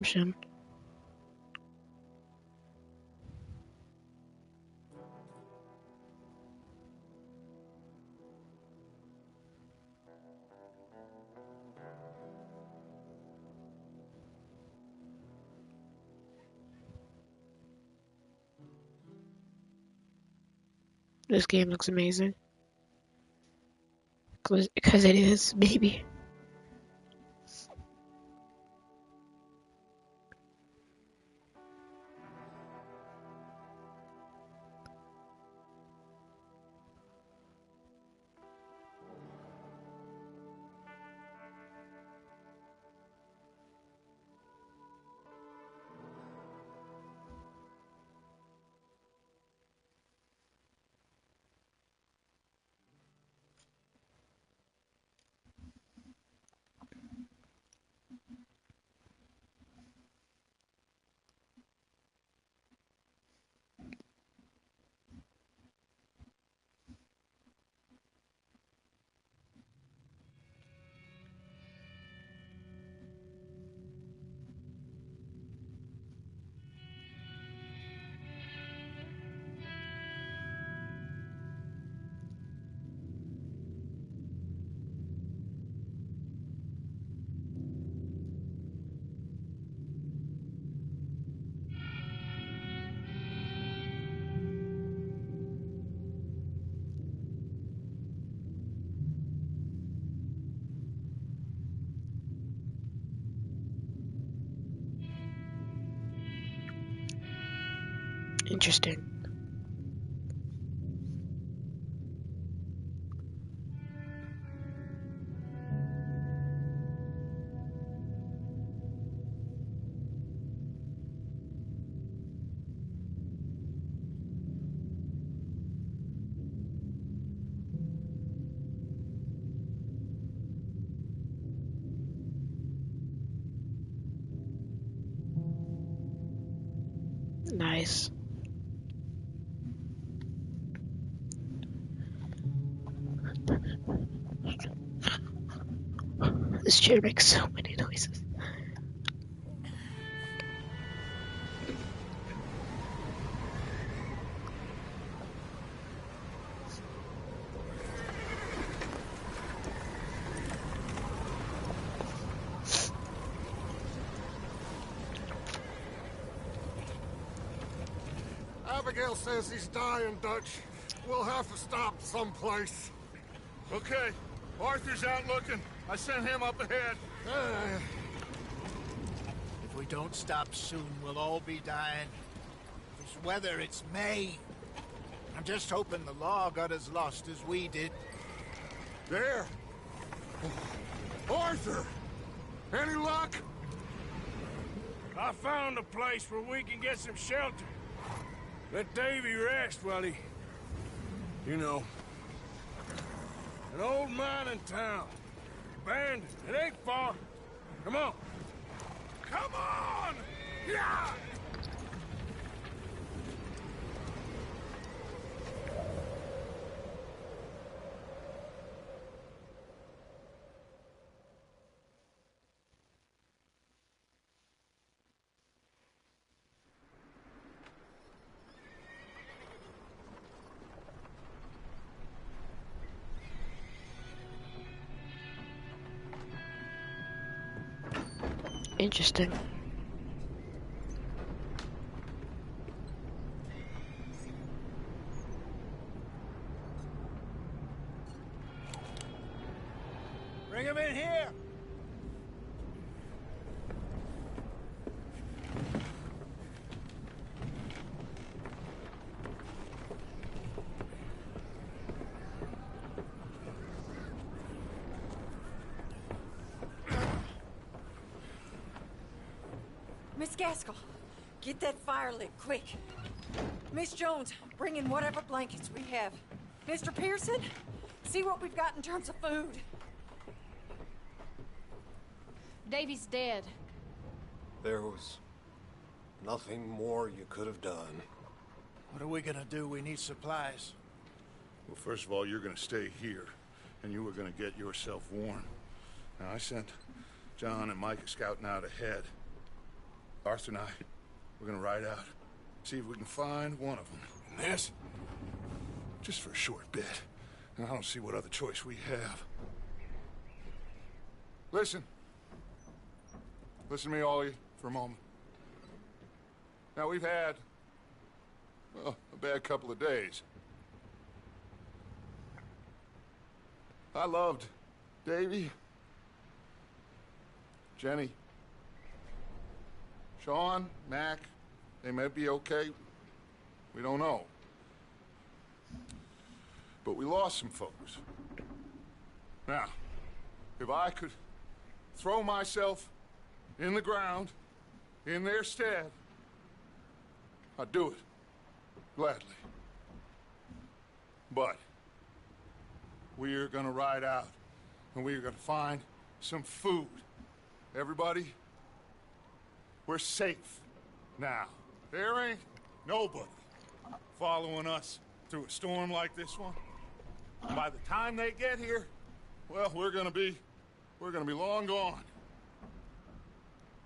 Redemption. This game looks amazing. Because it is, maybe. Interesting. Nice. This chair makes so many noises. Abigail says he's dying, Dutch. We'll have to stop someplace. Okay. Arthur's out looking. I sent him up ahead. If we don't stop soon, we'll all be dying. This weather, it's May. I'm just hoping the law got as lost as we did. There. Arthur! Any luck? I found a place where we can get some shelter. Let Davy rest while he... You know. An old mining town. Abandoned. It ain't far. Come on. Come on! Yeah! Interesting. Bring him in here! Miss Gaskell, get that fire lit, quick. Miss Jones, bring in whatever blankets we have. Mr. Pearson, see what we've got in terms of food. Davy's dead. There was nothing more you could have done. What are we gonna do? We need supplies. Well, first of all, you're gonna stay here, and you were gonna get yourself warm. Now, I sent John and Micah scouting out ahead. Arthur and I, we're gonna ride out, see if we can find one of them. And this, just for a short bit. And I don't see what other choice we have. Listen. Listen to me, all of you, for a moment. Now, we've had, well, a bad couple of days. I loved Davy, Jenny, Sean, Mac. They may be okay. We don't know. But we lost some folks. Now, if I could throw myself in the ground in their stead, I'd do it. Gladly. But we are gonna ride out and we are gonna find some food. Everybody, we're safe now. There ain't nobody following us through a storm like this one. By the time they get here, well, we're gonna be long gone.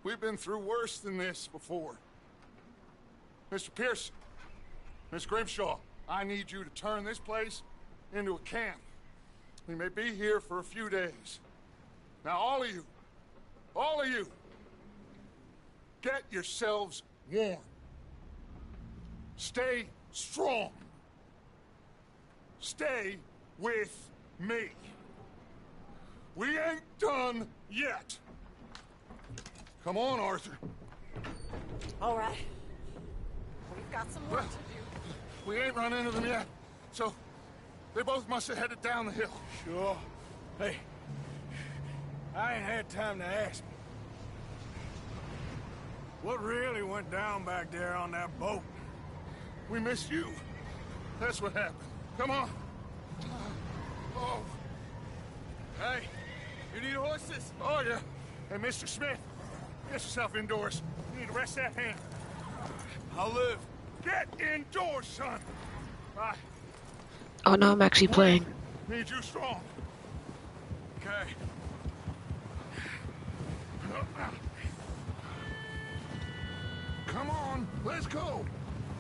We've been through worse than this before. Mr. Pearson, Miss Grimshaw, I need you to turn this place into a camp. We may be here for a few days. Now, all of you, get yourselves warm. Stay strong. Stay with me. We ain't done yet. Come on, Arthur. All right. We've got some work to do. We ain't run into them yet, so they both must have headed down the hill. Sure. Hey, I ain't had time to ask. What really went down back there on that boat? We missed you. That's what happened. Come on. Oh. Hey, you need horses? Oh, yeah. Hey, Mr. Smith, get yourself indoors. You need to rest that hand. I'll live. Get indoors, son. I Oh no, I'm actually playing. need you strong. Okay. Come on, let's go.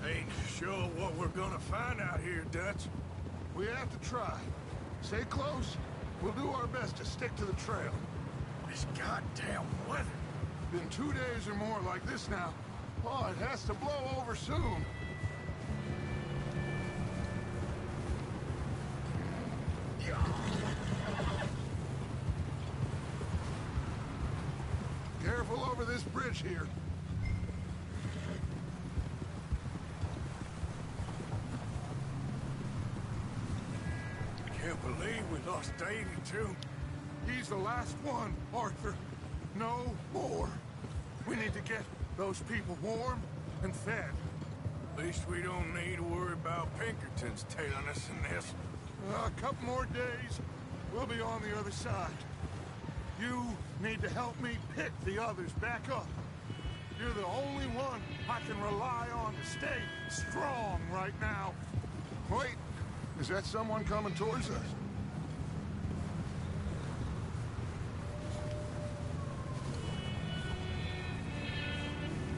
Ain't sure what we're gonna find out here, Dutch. We have to try. Stay close. We'll do our best to stick to the trail. This goddamn weather. Been 2 days or more like this now. Oh, it has to blow over soon. Careful over this bridge here. Can't believe we lost Davy, too. He's the last one, Arthur. No more. We need to get those people warm and fed. At least we don't need to worry about Pinkertons tailing us in this. A couple more days, we'll be on the other side. You need to help me pick the others back up. You're the only one I can rely on to stay strong right now. Wait, is that someone coming towards us?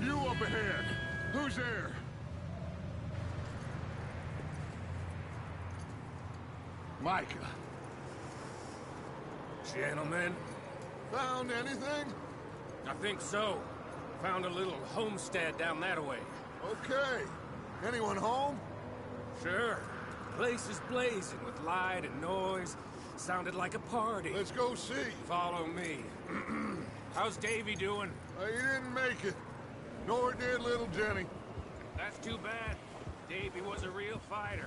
You up ahead. Who's there? Micah. Gentlemen, Found anything? I think so. Found a little homestead down that way. Okay. Anyone home? Sure. Place is blazing with light and noise. Sounded like a party. Let's go see. Follow me. How's Davy doing? He didn't make it. Nor did little Jenny. That's too bad. Davy was a real fighter.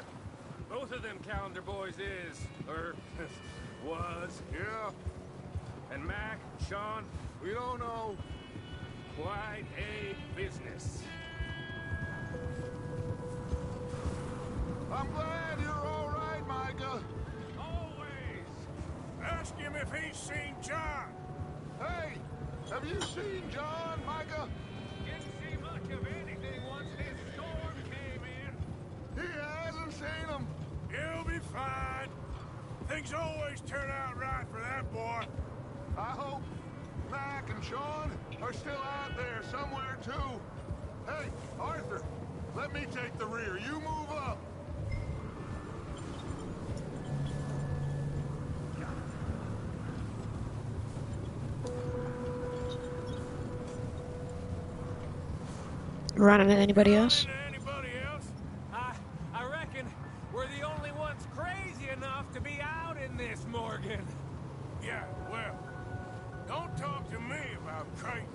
Both of them Calendar boys is, or was. Yeah, And Mac, Sean, we don't know. quite a business. I'm glad you're all right, Micah. always ask him if he's seen John. Hey, have you seen John, Micah? Didn't see much of anything once this storm came in. He hasn't seen him. He'll be fine. Things always turn out right for that boy. I hope Mac and Sean are still out there somewhere, too. Hey, Arthur, let me take the rear. You move up. Running into anybody else? Anybody else? I reckon we're the only ones crazy enough to be out in this, Morgan. Yeah, well, don't talk to me about crazy.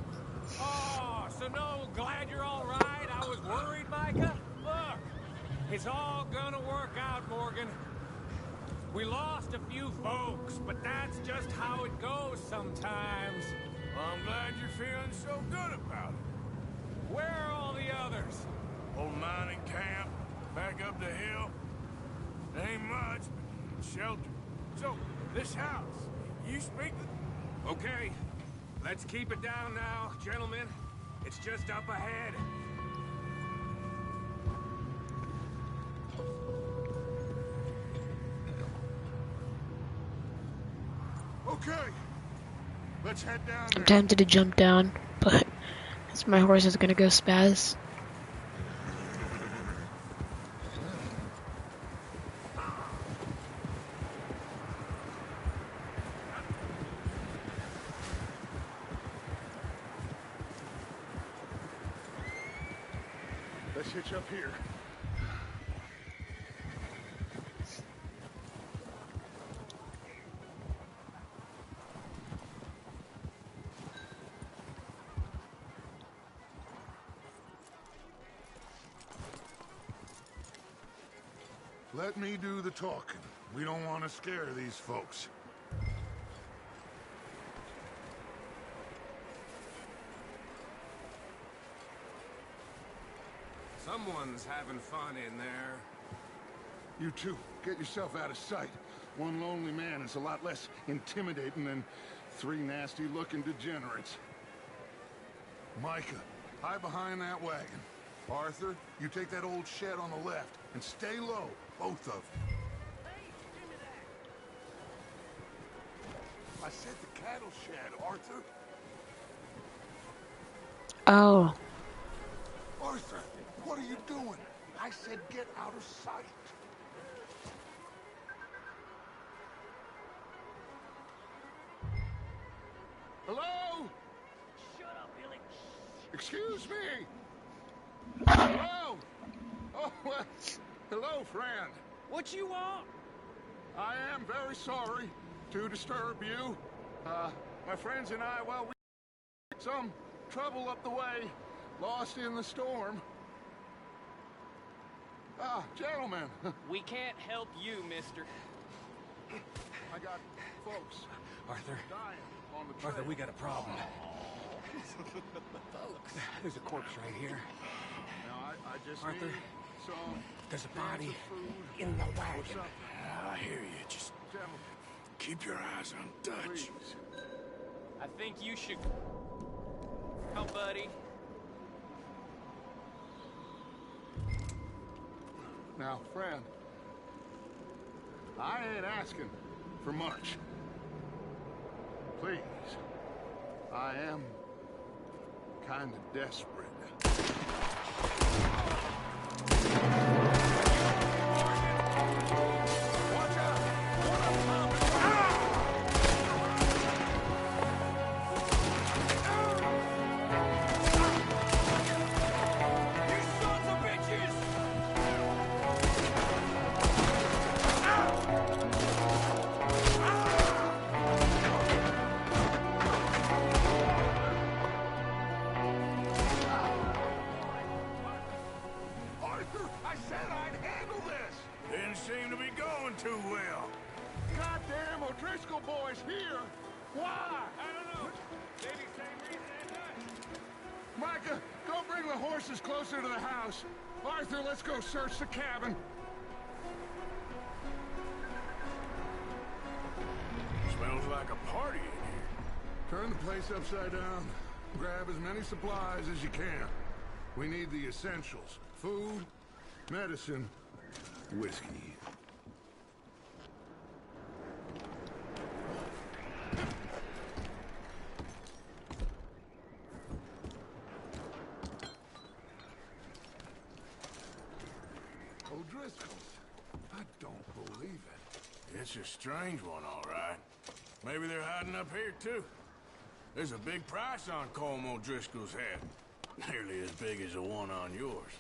Oh, so no, glad you're all right. I was worried, Micah. Look, it's all gonna work out, Morgan. We lost a few folks, but that's just how it goes sometimes. Well, I'm glad you're feeling so good about it. Where are all the others? Old mining camp, back up the hill. Ain't much, but shelter. So, this house, you speak the... Okay, let's keep it down now, gentlemen. It's just up ahead. Okay, let's head down I'm there. tempted to jump down, but my horse is gonna go spaz. Let's hitch up here. Let me do the talking. We don't want to scare these folks. Someone's having fun in there. You two, get yourself out of sight. One lonely man is a lot less intimidating than three nasty-looking degenerates. Micah, hide behind that wagon. Arthur, you take that old shed on the left, and stay low, both of you. I said the cattle shed, Arthur. Oh. Arthur, what are you doing? I said get out of sight. Hello? Shut up, Billy. Excuse me. Hello? Oh, well, hello, friend. What you want? I am very sorry to disturb you. My friends and I, well, we had some trouble up the way, lost in the storm. Gentlemen. We can't help you, mister. I got folks Arthur. dying on the trail. Arthur, we got a problem. There's a corpse right here. Now, I just Arthur, need some there's a cans body of food in the or wagon. something. I hear you. Just Gentlemen, keep your eyes on Dutch. please. I think you should... Oh, buddy. Now, friend, I ain't asking for much. Please, I am kind of desperate. Watch out! One of them You sons of bitches! Arthur, I said I'd handle this! Didn't seem to be going too well. Goddamn O'Driscoll boys here! Why? I don't know. Maybe same reason as us. Micah, go bring the horses closer to the house. Arthur, let's go search the cabin. Smells like a party in here. Turn the place upside down. Grab as many supplies as you can. We need the essentials. Food, medicine, whiskey. Driscolls. I don't believe it. It's a strange one, all right. Maybe they're hiding up here, too. There's a big price on Colm O'Driscoll's head. Nearly as big as the one on yours.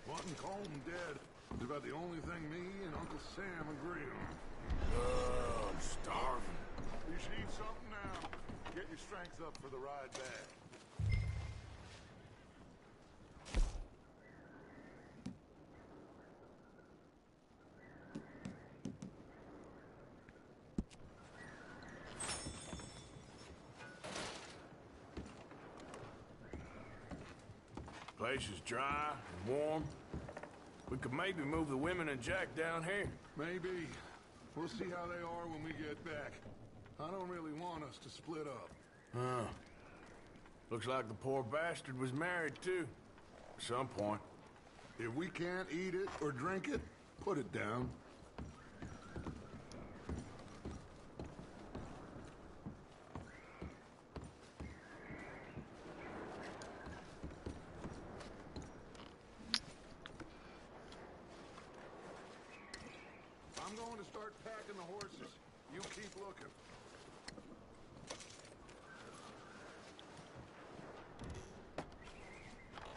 Wanting Colm dead is about the only thing me and Uncle Sam agree on. Oh, I'm starving. You should eat something now. Get your strength up for the ride back. Place is dry and warm. We could maybe move the women and Jack down here. Maybe. We'll see how they are when we get back. I don't really want us to split up. Huh. Looks like the poor bastard was married, too. At some point. If we can't eat it or drink it, put it down. I'm going to start packing the horses. You keep looking.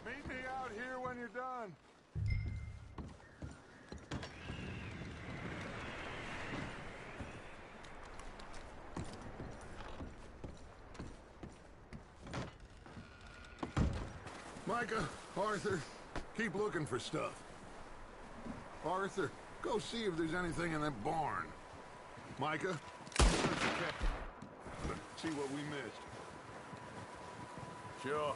Meet me out here when you're done. Micah, Arthur, keep looking for stuff. Arthur, go see if there's anything in that barn. Micah, see what we missed. Sure.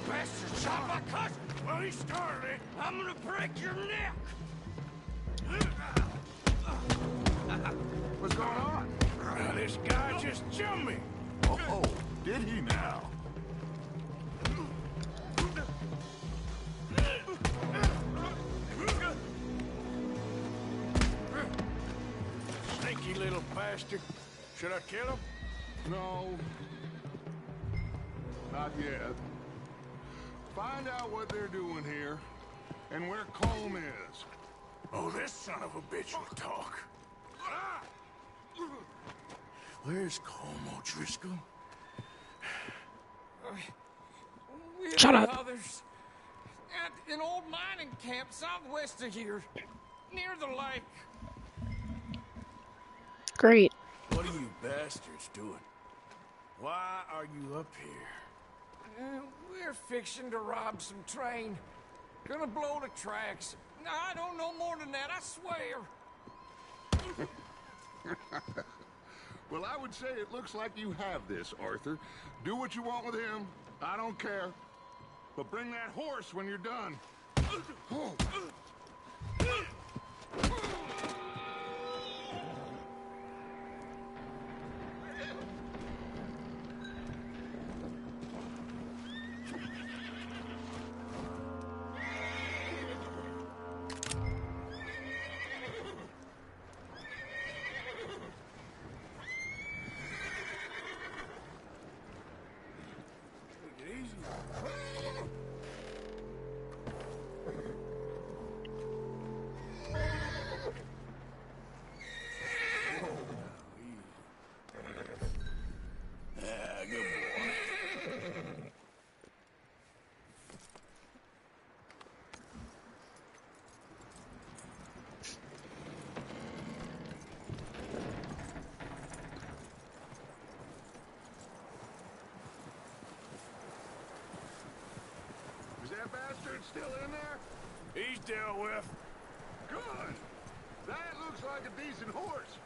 Bastard shot my cousin! Well, he started it. I'm gonna break your neck! What's going on? This guy just jumped me. Oh, did he now? Sneaky little bastard. Should I kill him? No. Not yet. Find out what they're doing here and where Colm is. Oh, this son of a bitch will talk. Where's Colm O'Driscoll? Shut up. Others at an old mining camp southwest of here, near the lake. Great. What are you bastards doing? Why are you up here? We're fixing to rob some train. Gonna blow the tracks. I don't know more than that, I swear. Well, I would say it looks like you have this, Arthur. Do what you want with him. I don't care. But bring that horse when you're done. Take it easy. Ah, good boy. Is that bastard still in there? He's dealt with. Good. That looks like a decent horse.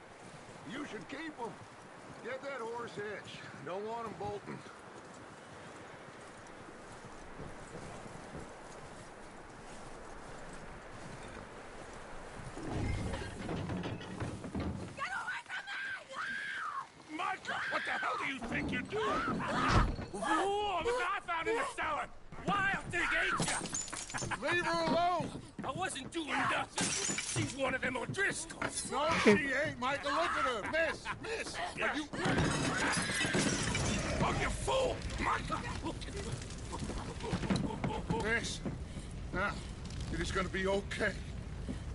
You should keep him. Get that horse hitched. Don't want him bolting. Micah, what the hell do you think you're doing? Whoa, the guy found in the cellar. Wild thing, ain't ya? Leave her alone. I wasn't doing nothing. She's one of them O'Driscolls. No, she ain't, Micah. Look at her. Miss, are you... Oh, you fool! Micah! Miss, now, it is gonna be okay.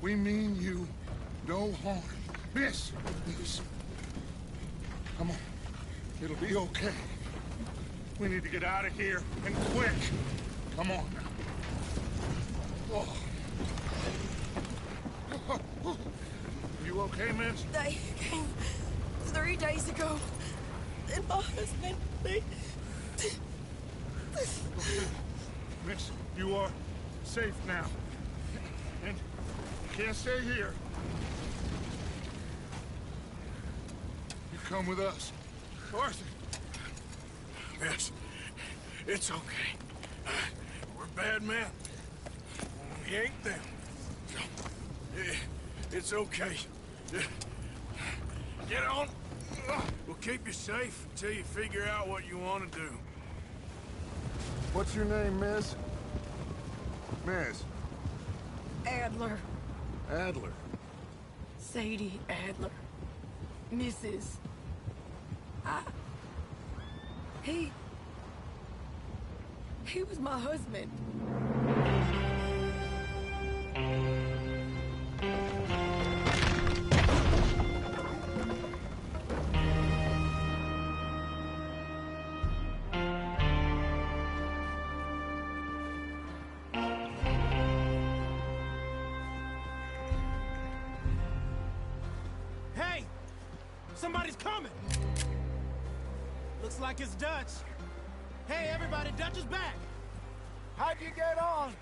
We mean you no harm. Miss. Come on. It'll be okay. We need to get out of here, and quick. Come on now. Oh. You okay, miss? They came 3 days ago. And my husband, Miss, you are safe now. And you can't stay here. You come with us. Arthur. Miss, it's okay. We're bad men. We ain't them. It's okay. Get on. We'll keep you safe until you figure out what you want to do. What's your name, miss? Miss. Adler. Adler. Sadie Adler. Mrs. He was my husband. Hey! Somebody's coming! Looks like it's Dutch. Hey, everybody, Dutch is back! How'd you get on?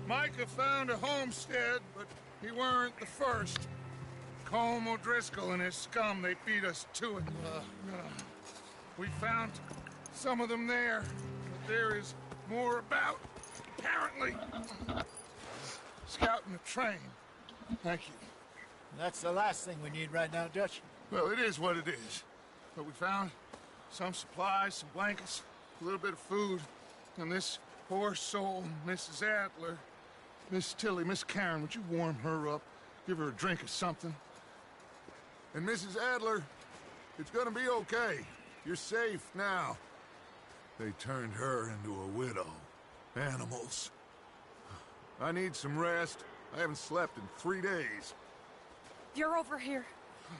Micah found a homestead, but he weren't the first. Colm O'Driscoll and his scum, they beat us to it. We found some of them there, but there is more about, apparently. Scouting the train. Thank you. That's the last thing we need right now, Dutch. Well, it is what it is. But we found some supplies, some blankets, a little bit of food, and this poor soul, Mrs. Adler, Miss Tilly, Miss Karen, would you warm her up? Give her a drink or something? And Mrs. Adler, it's gonna be okay. You're safe now. They turned her into a widow. Animals. I need some rest. I haven't slept in 3 days. You're over here.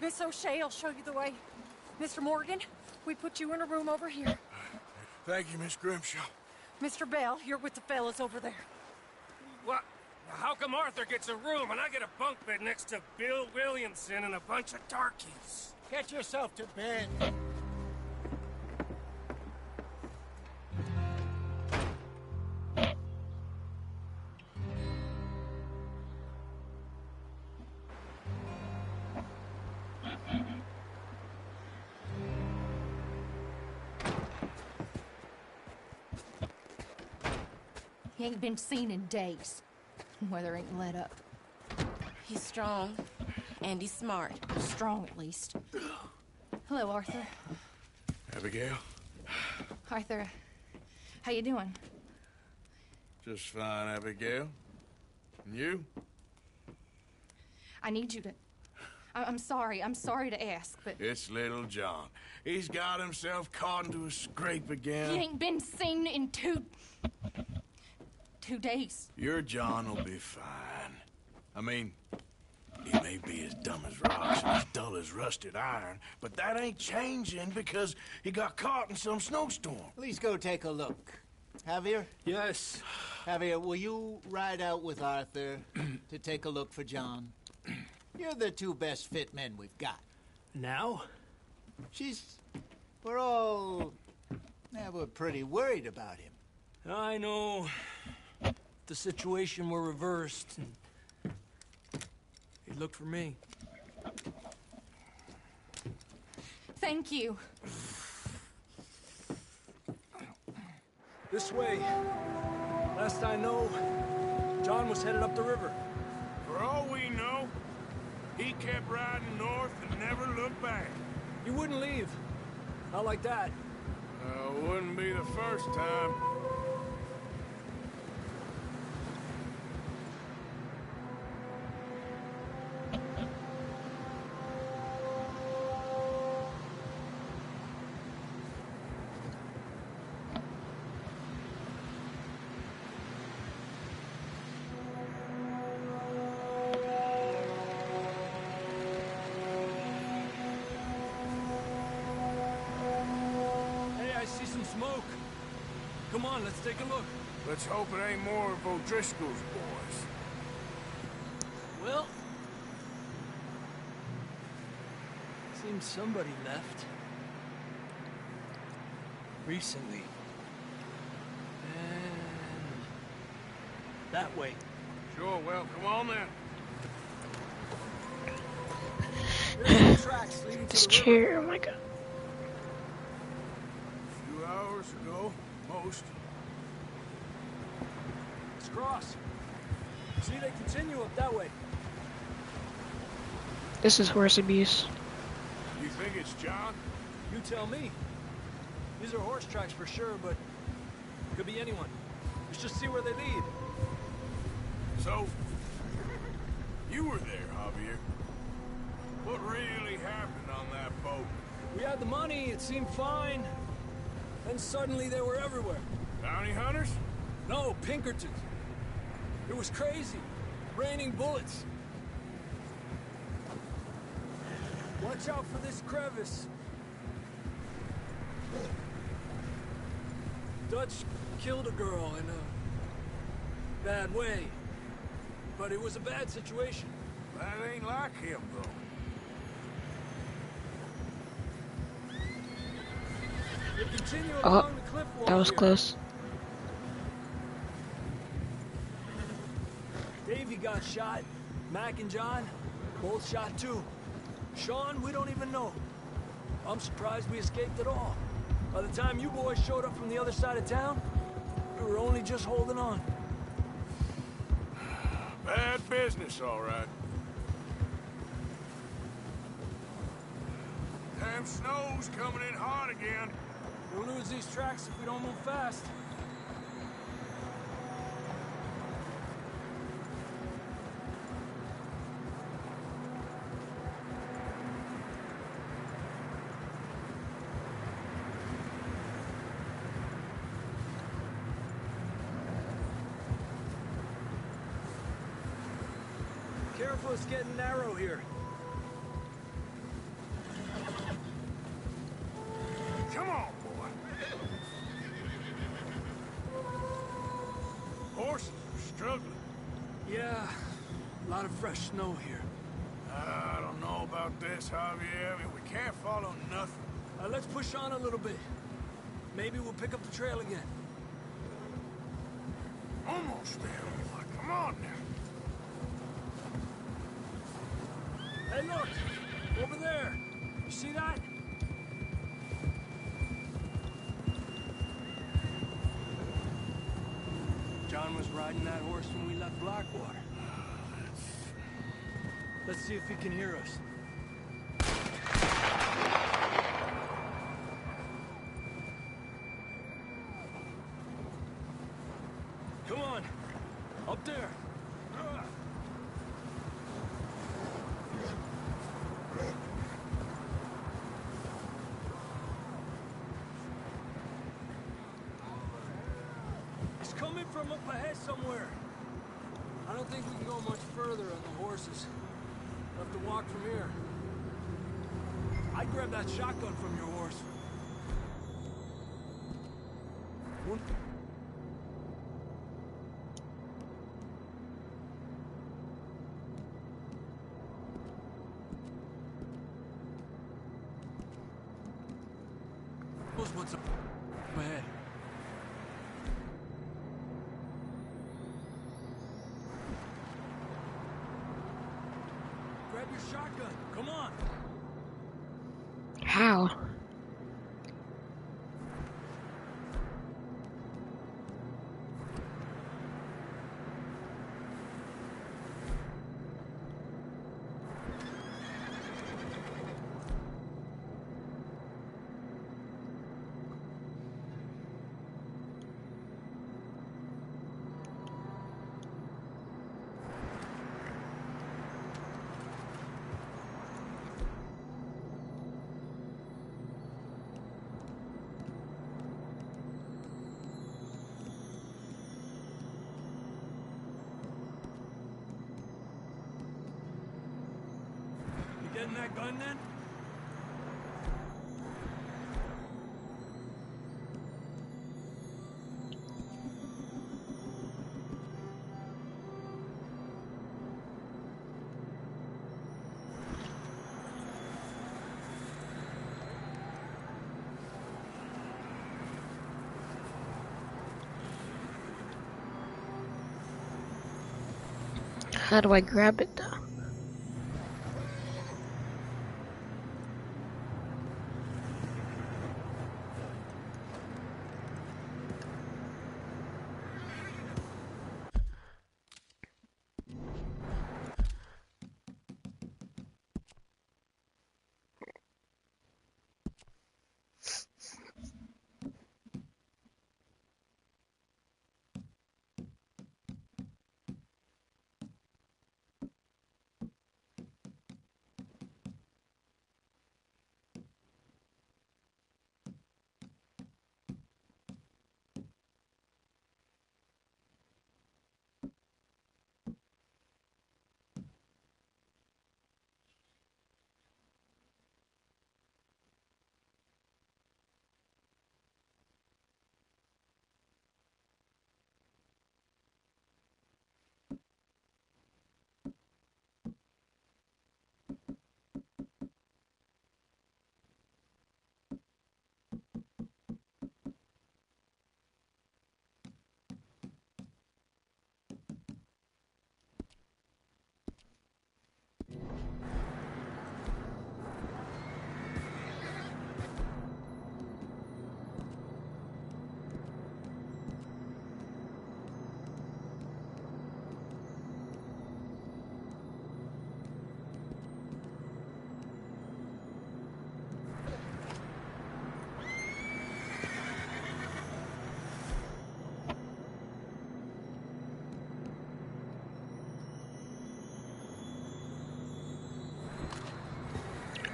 Miss O'Shea will show you the way. Mr. Morgan, we put you in a room over here. Thank you, Miss Grimshaw. Mr. Bell, you're with the fellas over there. What? How come Arthur gets a room and I get a bunk bed next to Bill Williamson and a bunch of darkies? Get yourself to bed. He ain't been seen in days. Weather ain't let up. He's strong, and he's smart. Strong, at least. Hello, Arthur. Abigail? Arthur, how you doing? Just fine, Abigail. And you? I need you to... I'm sorry to ask, but... It's little John. He's got himself caught into a scrape again. He ain't been seen in 2 days. Your John will be fine. I mean, he may be as dumb as rocks and as dull as rusted iron, but that ain't changing because he got caught in some snowstorm. Please go take a look. Javier? Yes. Javier, will you ride out with Arthur to take a look for John? You're the 2 best fit men we've got. Now? We're pretty worried about him. I know. The situation were reversed, and he looked for me. Thank you. This way. Last I know, John was headed up the river. For all we know, he kept riding north and never looked back. He wouldn't leave. Not like that. Wouldn't be the first time. on, let's take a look. Let's hope it ain't more of O'Driscoll's boys. Well... seems somebody left. Recently. And... that way. Sure, well, come on then. There's some tracks leading to This the chair, oh my god. A few hours ago, most. Let's cross. See, they continue up that way. This is horse abuse. You think it's John? You tell me. These are horse tracks for sure, but could be anyone. Let's just see where they lead. So, you were there, Javier. What really happened on that boat? We had the money, it seemed fine. Then suddenly they were everywhere. Bounty hunters? No, Pinkertons. It was crazy. Raining bullets. Watch out for this crevice. Dutch killed a girl in a bad way. But it was a bad situation. That ain't like him, though. We'll continue Oh, along the cliff wall that was here. close. Davey got shot. Mac and John, both shot too. Sean, we don't even know. I'm surprised we escaped at all. By the time you boys showed up from the other side of town, we were only just holding on. Bad business, all right. Damn snow's coming in hot again. We'll lose these tracks if we don't move fast. Careful, it's getting narrow here. Come on, boy. Horses are struggling. Yeah, a lot of fresh snow here. I don't know about this, Javier. I mean, we can't follow nothing. Let's push on a little bit. Maybe we'll pick up the trail again. Almost there, boy. Come on now. Hey, look! Over there! You see that? John was riding that horse when we left Blackwater. Let's see if he can hear us. Come on! Up there! It's coming from up ahead somewhere. I don't think we can go much further on the horses. We'll have to walk from here. I'd grab that shotgun from your horse. One. What's up ahead? Grab your shotgun. Come on. How? Getting that gun then? How do I grab it though?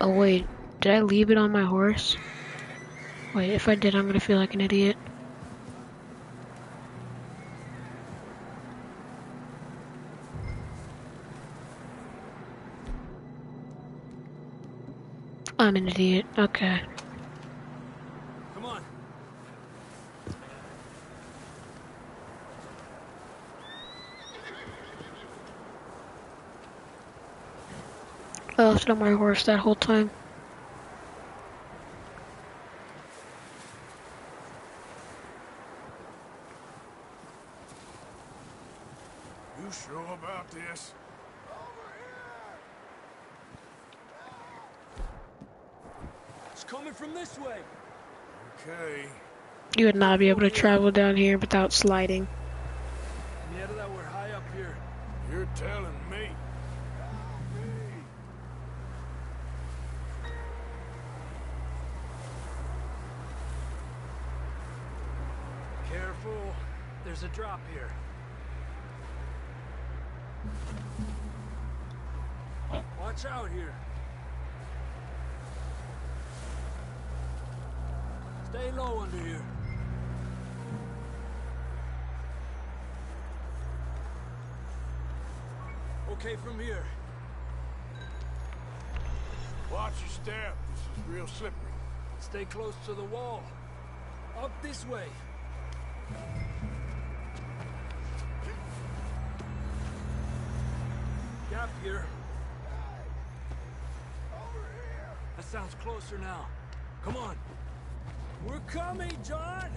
Oh wait, did I leave it on my horse? Wait, if I did, I'm gonna feel like an idiot. I'm an idiot, okay. Come on. I left it on my horse that whole time. You sure about this? It's coming from this way. Okay. You would not be able to travel down here without sliding. Mierda, we're high up here. You're telling me. Careful. There's a drop here. Watch out here. Stay low under here. Okay, from here. Watch your step. This is real slippery. Stay close to the wall. Up this way. Gap here. That sounds closer now. Come on. We're coming, John!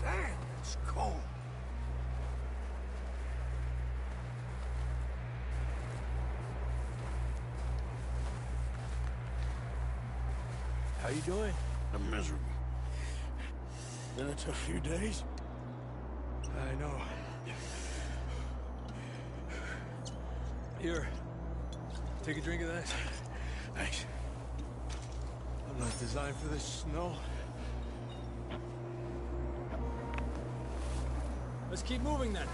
Damn, it's cold. How you doing? I'm miserable. Been a tough few days. I know. Here. Take a drink of that. Thanks. I'm not designed for this snow. Let's keep moving then.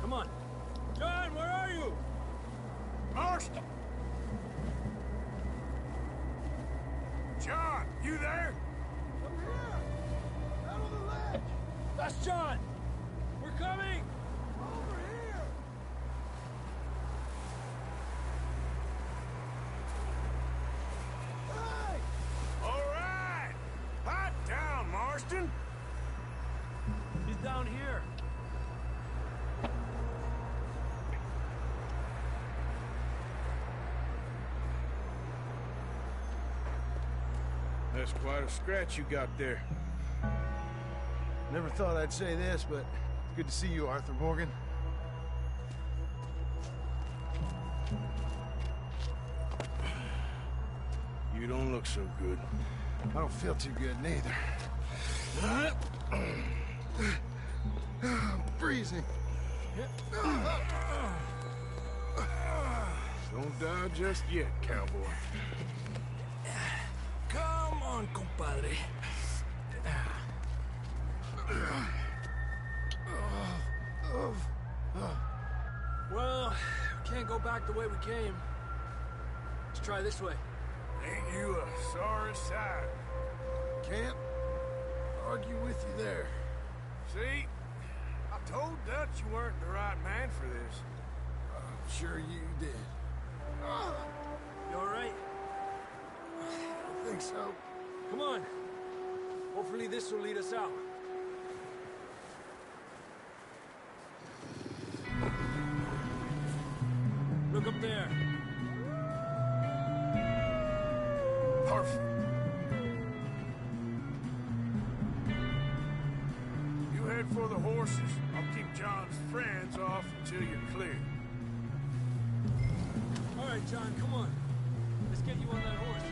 Come on. John, where are you? Marston! John, you there? I'm here! Out on the ledge! That's John! We're coming! Over here! Hey! All right! Hot down, Marston! He's down here. That's quite a scratch you got there. Never thought I'd say this, but it's good to see you, Arthur Morgan. You don't look so good. I don't feel too good, neither. I'm freezing. Don't die just yet, cowboy. Come on, compadre. Well, can't go back the way we came. Let's try this way. Ain't you a sorry sight? Can't argue with you there. See? I told Dutch you weren't the right man for this. I'm sure you did. You alright? I think so. Come on. Hopefully this will lead us out. Look up there. Perfect. You head for the horses. I'll keep John's friends off until you're clear. All right, John, come on. Let's get you on that horse.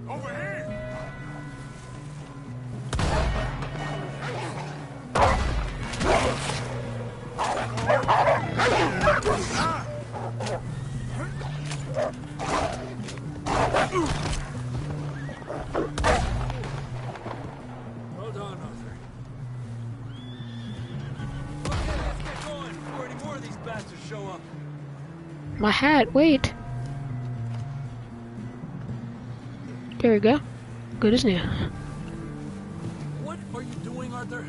Over here! Well done, Arthur. Okay, let's get going before any more of these bastards show up. My hat, wait. There we go. Good as new. What are you doing, Arthur?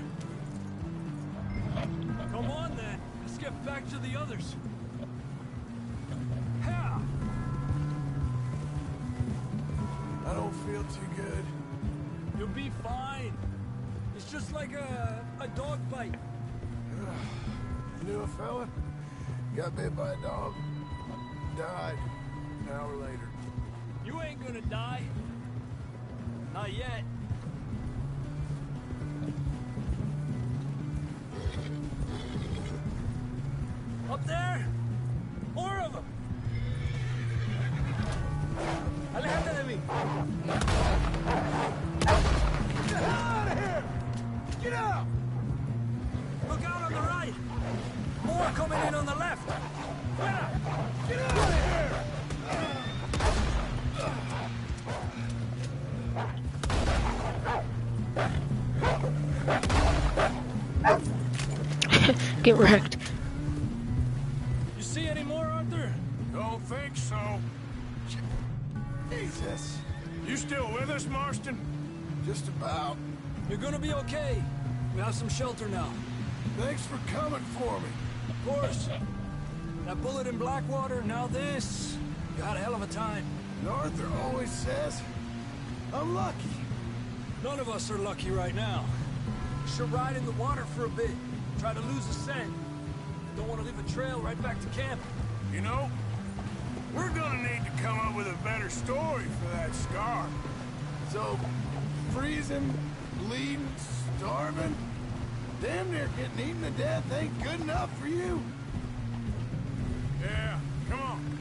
Come on, then. Let's get back to the others. Yeah. I don't feel too good. You'll be fine. It's just like a dog bite. Knew a fella? Got bit by a dog. Died an hour later. You ain't gonna die. Not yet. Up there? More of them. Alejate de mí. Get the hell out of here! Get out! Look out on the right. More coming in on the left. Fuera. Get out of here! Get wrecked. You see any more, Arthur? Don't think so. Jesus. You still with us, Marston? Just about. You're gonna be okay. We have some shelter now. Thanks for coming for me. Of course. That bullet in Blackwater, now this. You had a hell of a time. And Arthur always says, I'm lucky. None of us are lucky right now. Should ride in the water for a bit. Try to lose the scent. Don't want to leave a trail right back to camp. You know, we're gonna need to come up with a better story for that scar. So, freezing, bleeding, starving, damn near getting eaten to death ain't good enough for you. Yeah, come on.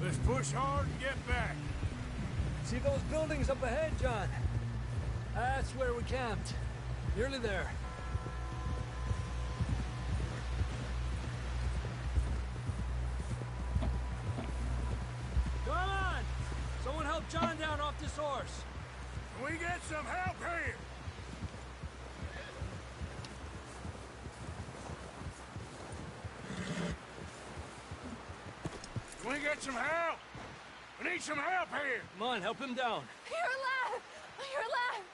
Let's push hard and get back. See those buildings up ahead, John? That's where we camped. Nearly there. Come on! Someone help John down off this horse. Can we get some help here? Can we get some help? We need some help here. Come on, help him down. You're alive! You're alive!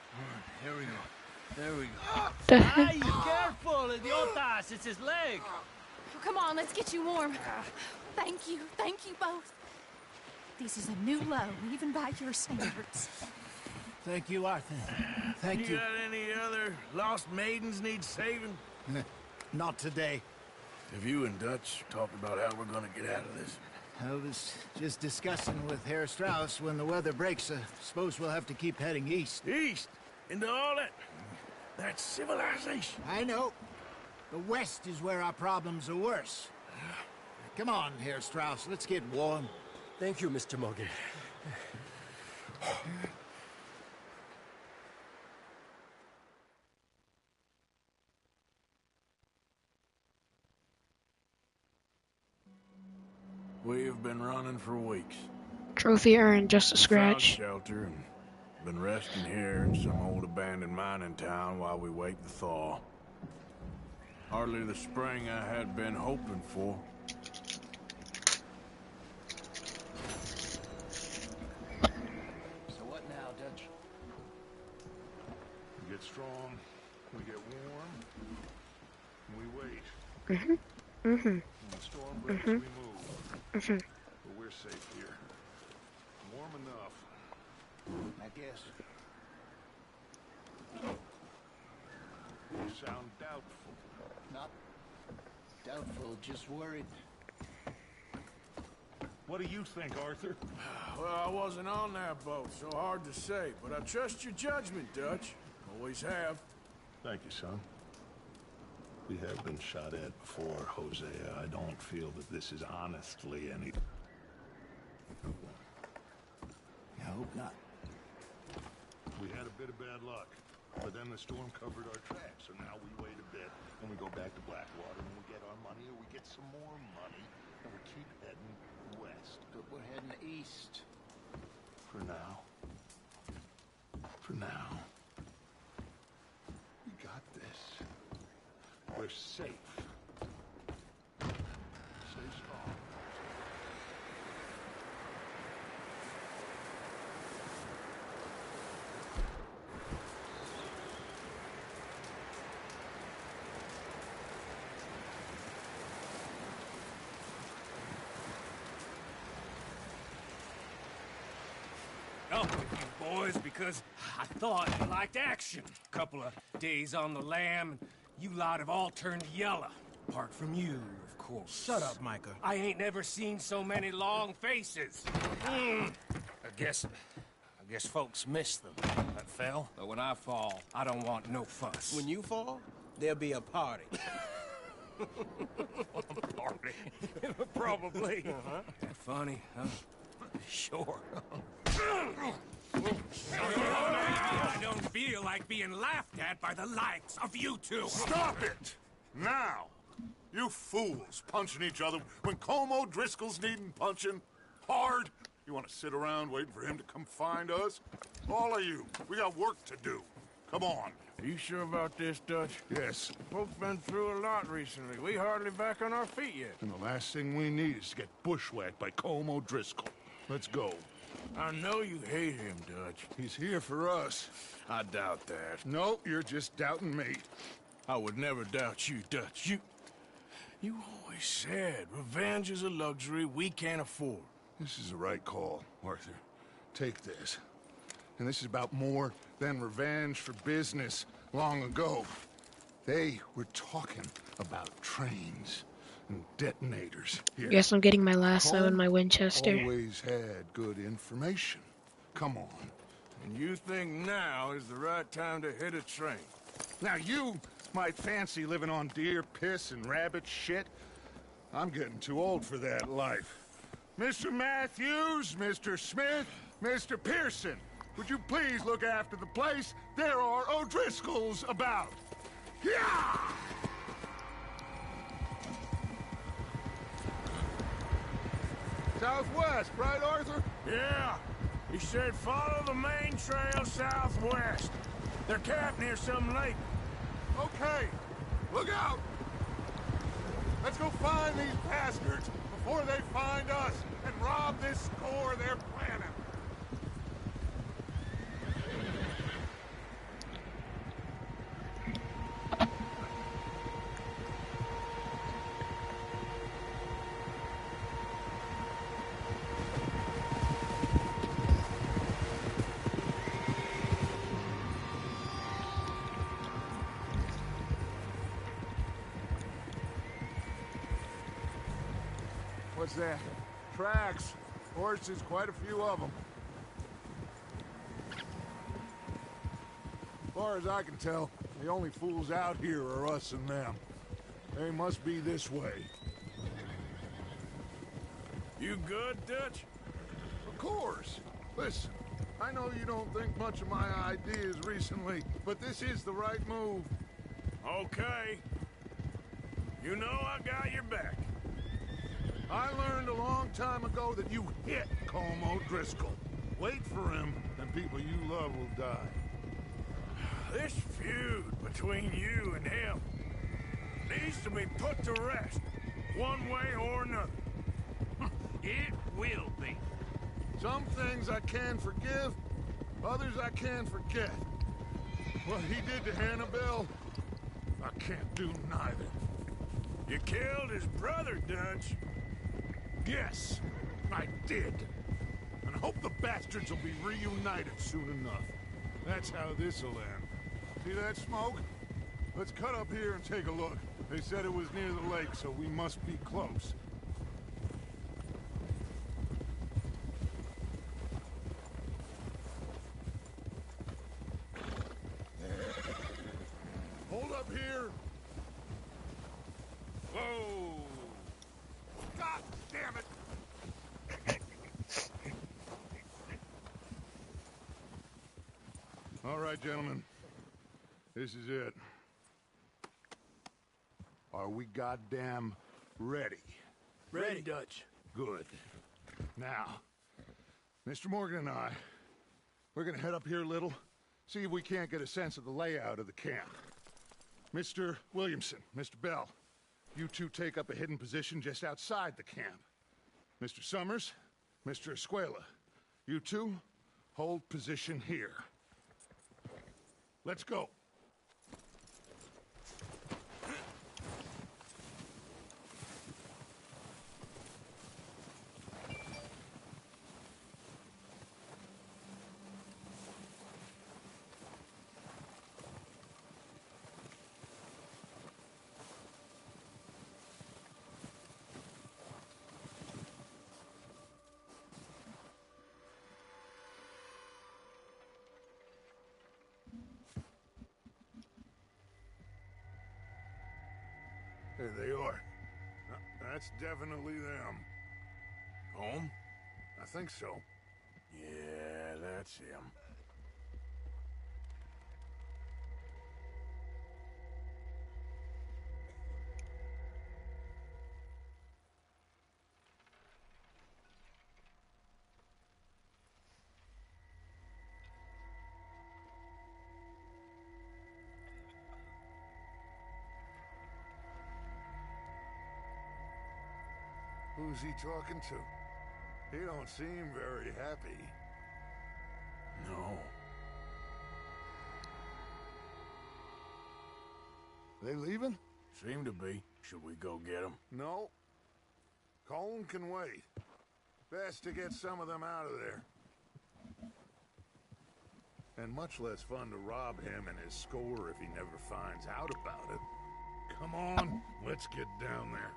Here we go. There we go. The heck? Hey, careful, idiotas! It's his leg! Come on, let's get you warm. Thank you both. This is a new low, even by your standards. Thank you, Arthur. Thank You you. got any other lost maidens need saving? Not today. Have you and Dutch talked about how we're gonna get out of this? I was just discussing with Herr Strauss when the weather breaks. Suppose we'll have to keep heading east. East? Into all that... That's civilization. I know. The west is where our problems are worse. Come on, Herr Strauss, let's get warm. Thank you, Mr. Morgan. We've been running for weeks. Trophy earned, just a Found scratch. shelter and been resting here in some old abandoned mining town while we wait the thaw. Hardly the spring I had been hoping for. So what now, Dutch? We get strong, we get warm, and we wait. Mm-hmm. When the storm breaks, we move. Mm-hmm. But we're safe here. Warm enough. I guess. You sound doubtful. Not doubtful, just worried. What do you think, Arthur? Well, I wasn't on that boat, so hard to say, but I trust your judgment, Dutch. Always have. Thank you, son. We have been shot at before, Hosea. I don't feel that this is honestly any... I hope not. We had a bit of bad luck, but then the storm covered our tracks, so now we wait a bit, and we go back to Blackwater, and we get our money, or we get some more money, and we keep heading west. But we're heading east. For now. For now. We got this. We're safe. Stay strong. Up with you boys because I thought you liked action. Couple of days on the lam, and you lot have all turned yellow. Apart from you, of course. Shut up, Micah. I ain't never seen so many long faces. I guess folks miss them. That fell. But when I fall, I don't want no fuss. When you fall, there'll be a party. Party. Probably. Funny, huh? Sure. I don't feel like being laughed at by the likes of you two. Stop it! Now! You fools punching each other when Colm O'Driscoll's needing punching. Hard! You want to sit around waiting for him to come find us? All of you, we got work to do. Come on. Are you sure about this, Dutch? Yes. Folks been through a lot recently. We hardly back on our feet yet. And the last thing we need is to get bushwhacked by Colm O'Driscoll. Let's go. I know you hate him, Dutch. He's here for us. I doubt that. No, you're just doubting me. I would never doubt you, Dutch. You always said revenge is a luxury we can't afford. This is the right call, Arthur. Take this. And this is about more than revenge for business long ago. They were talking about trains and detonators here. Guess I'm getting my lasso and my Winchester. Always had good information. Come on. And you think now is the right time to hit a train? Now you might fancy living on deer piss and rabbit shit. I'm getting too old for that life. Mr. Matthews, Mr. Smith, Mr. Pearson, would you please look after the place? There are O'Driscolls about. Yeah! Southwest, right, Arthur? Yeah. He said follow the main trail southwest. They're camped near some lake. Okay. Look out! Let's go find these bastards before they find us and rob this store they're planning. What's that? Tracks. Horses, quite a few of them. As far as I can tell, the only fools out here are us and them. They must be this way. You good, Dutch? Of course. Listen, I know you don't think much of my ideas recently, but this is the right move. Okay. You know I got your back. I learned a long time ago that you hit Colm O'Driscoll. Wait for him, and people you love will die. This feud between you and him needs to be put to rest, one way or another. It will be. Some things I can forgive, others I can forget. What he did to Annabelle, I can't do neither. You killed his brother, Dutch. Yes, I did. And I hope the bastards will be reunited soon enough. That's how this'll end. See that smoke? Let's cut up here and take a look. They said it was near the lake, so we must be close. Hold up here. Whoa! God damn it! All right, gentlemen. This is it. Are we goddamn ready? Ready, Dutch. Good. Now, Mr. Morgan and I, we're gonna head up here a little, see if we can't get a sense of the layout of the camp. Mr. Williamson, Mr. Bell, you two take up a hidden position just outside the camp. Mr. Summers, Mr. Escuela, you two hold position here. Let's go. There they are. That's definitely them. Home? I think so. Yeah, that's him. Who's he talking to? He don't seem very happy. No. They leaving? Seem to be. Should we go get them? No. Colm can wait. Best to get some of them out of there. And much less fun to rob him and his score if he never finds out about it. Come on, let's get down there.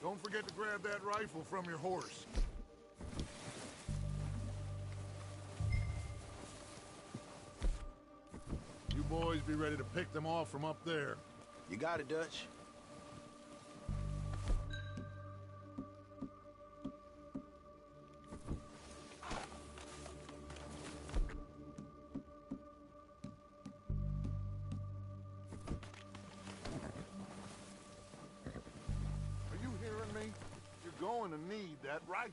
Don't forget to grab that rifle from your horse. You boys be ready to pick them off from up there. You got it, Dutch. Are you hearing me? You're going to need that rifle.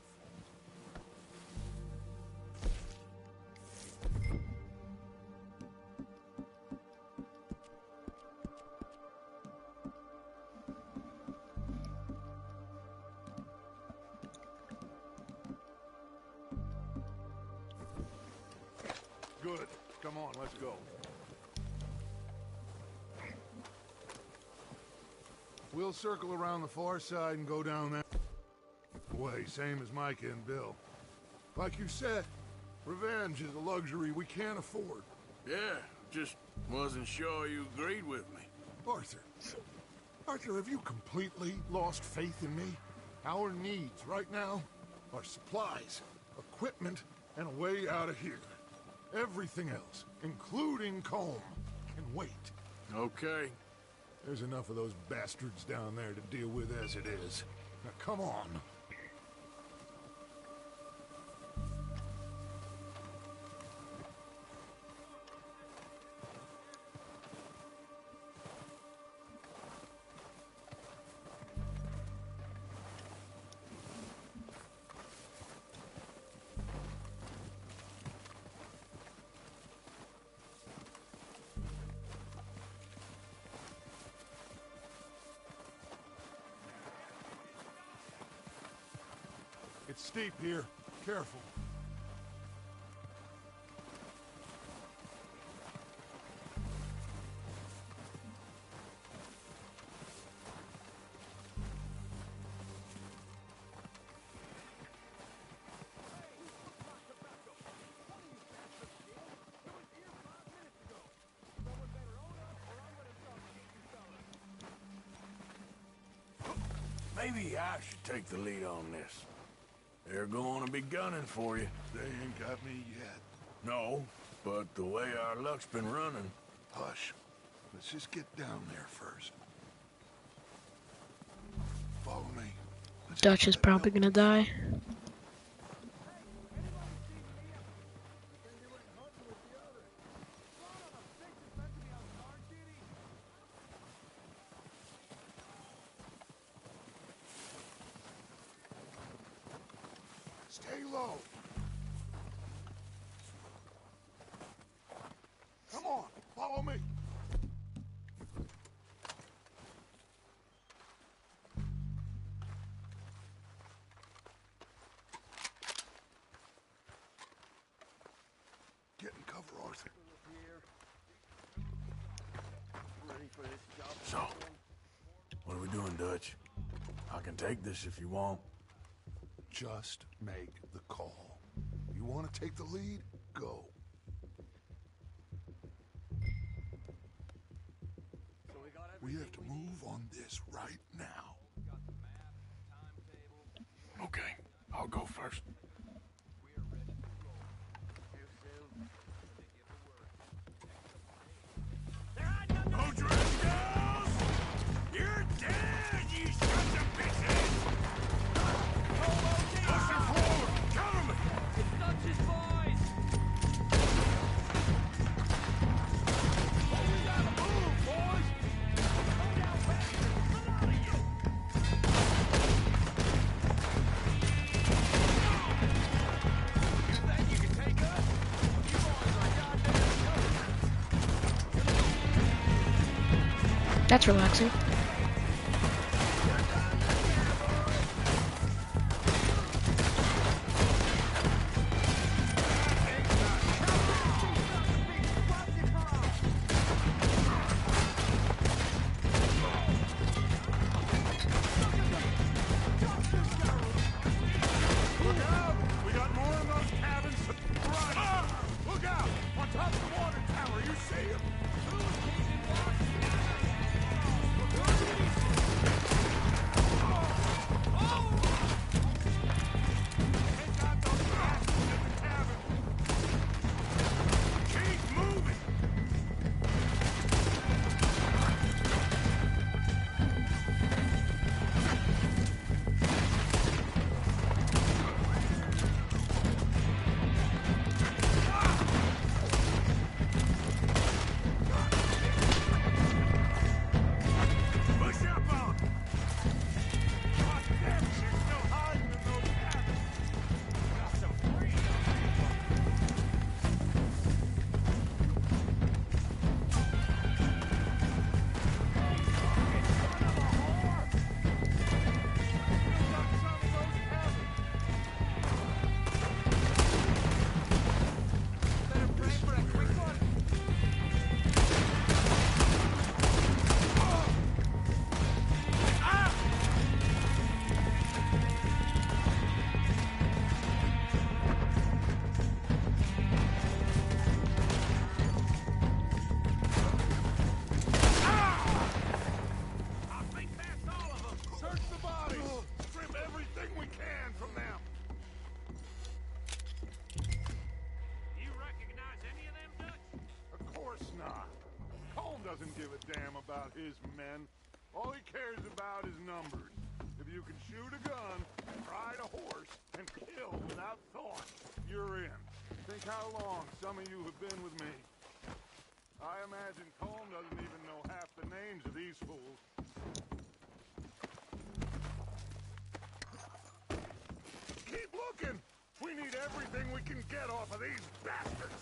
Good. Come on, let's go. We'll circle around the far side and go down that way, same as Micah and Bill. Like you said, revenge is a luxury we can't afford. Yeah, just wasn't sure you agreed with me. Arthur. Arthur, have you completely lost faith in me? Our needs right now are supplies, equipment, and a way out of here. Everything else, including Colm, can wait. Okay. There's enough of those bastards down there to deal with as it is. Now come on. It's steep here. Careful. Maybe I should take the lead on this. They're going to be gunning for you. They ain't got me yet. No, but the way our luck's been running... Hush. Let's just get down there first. Follow me. Dutch is probably gonna die. Stay low. Come on, follow me. Get in cover, Arthur. So, what are we doing, Dutch? I can take this if you want. Just make the call. You want to take the lead? Go. We have to move on this right now. Okay, I'll go first. Hold your rascals! You're dead, you sons of bitches! Push him forward! Cover me! It's Dutch's boys! We gotta move, boys! Come down faster! Get out of here! You think you can take us? You boys are goddamn covered! That's relaxing. Look out! We got more in those cabins. Right! Look out! On top of the water tower, you see him? about his men. All he cares about is numbers. If you can shoot a gun, ride a horse, and kill without thought, you're in. Think how long some of you have been with me. I imagine Colm doesn't even know half the names of these fools. Keep looking! We need everything we can get off of these bastards!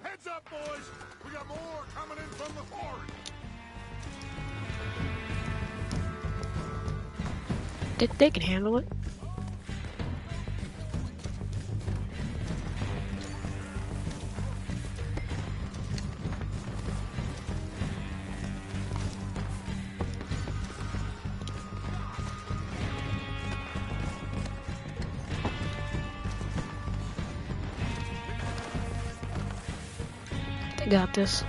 Heads up, boys! We got more coming in from the forest! They can handle it. They got this.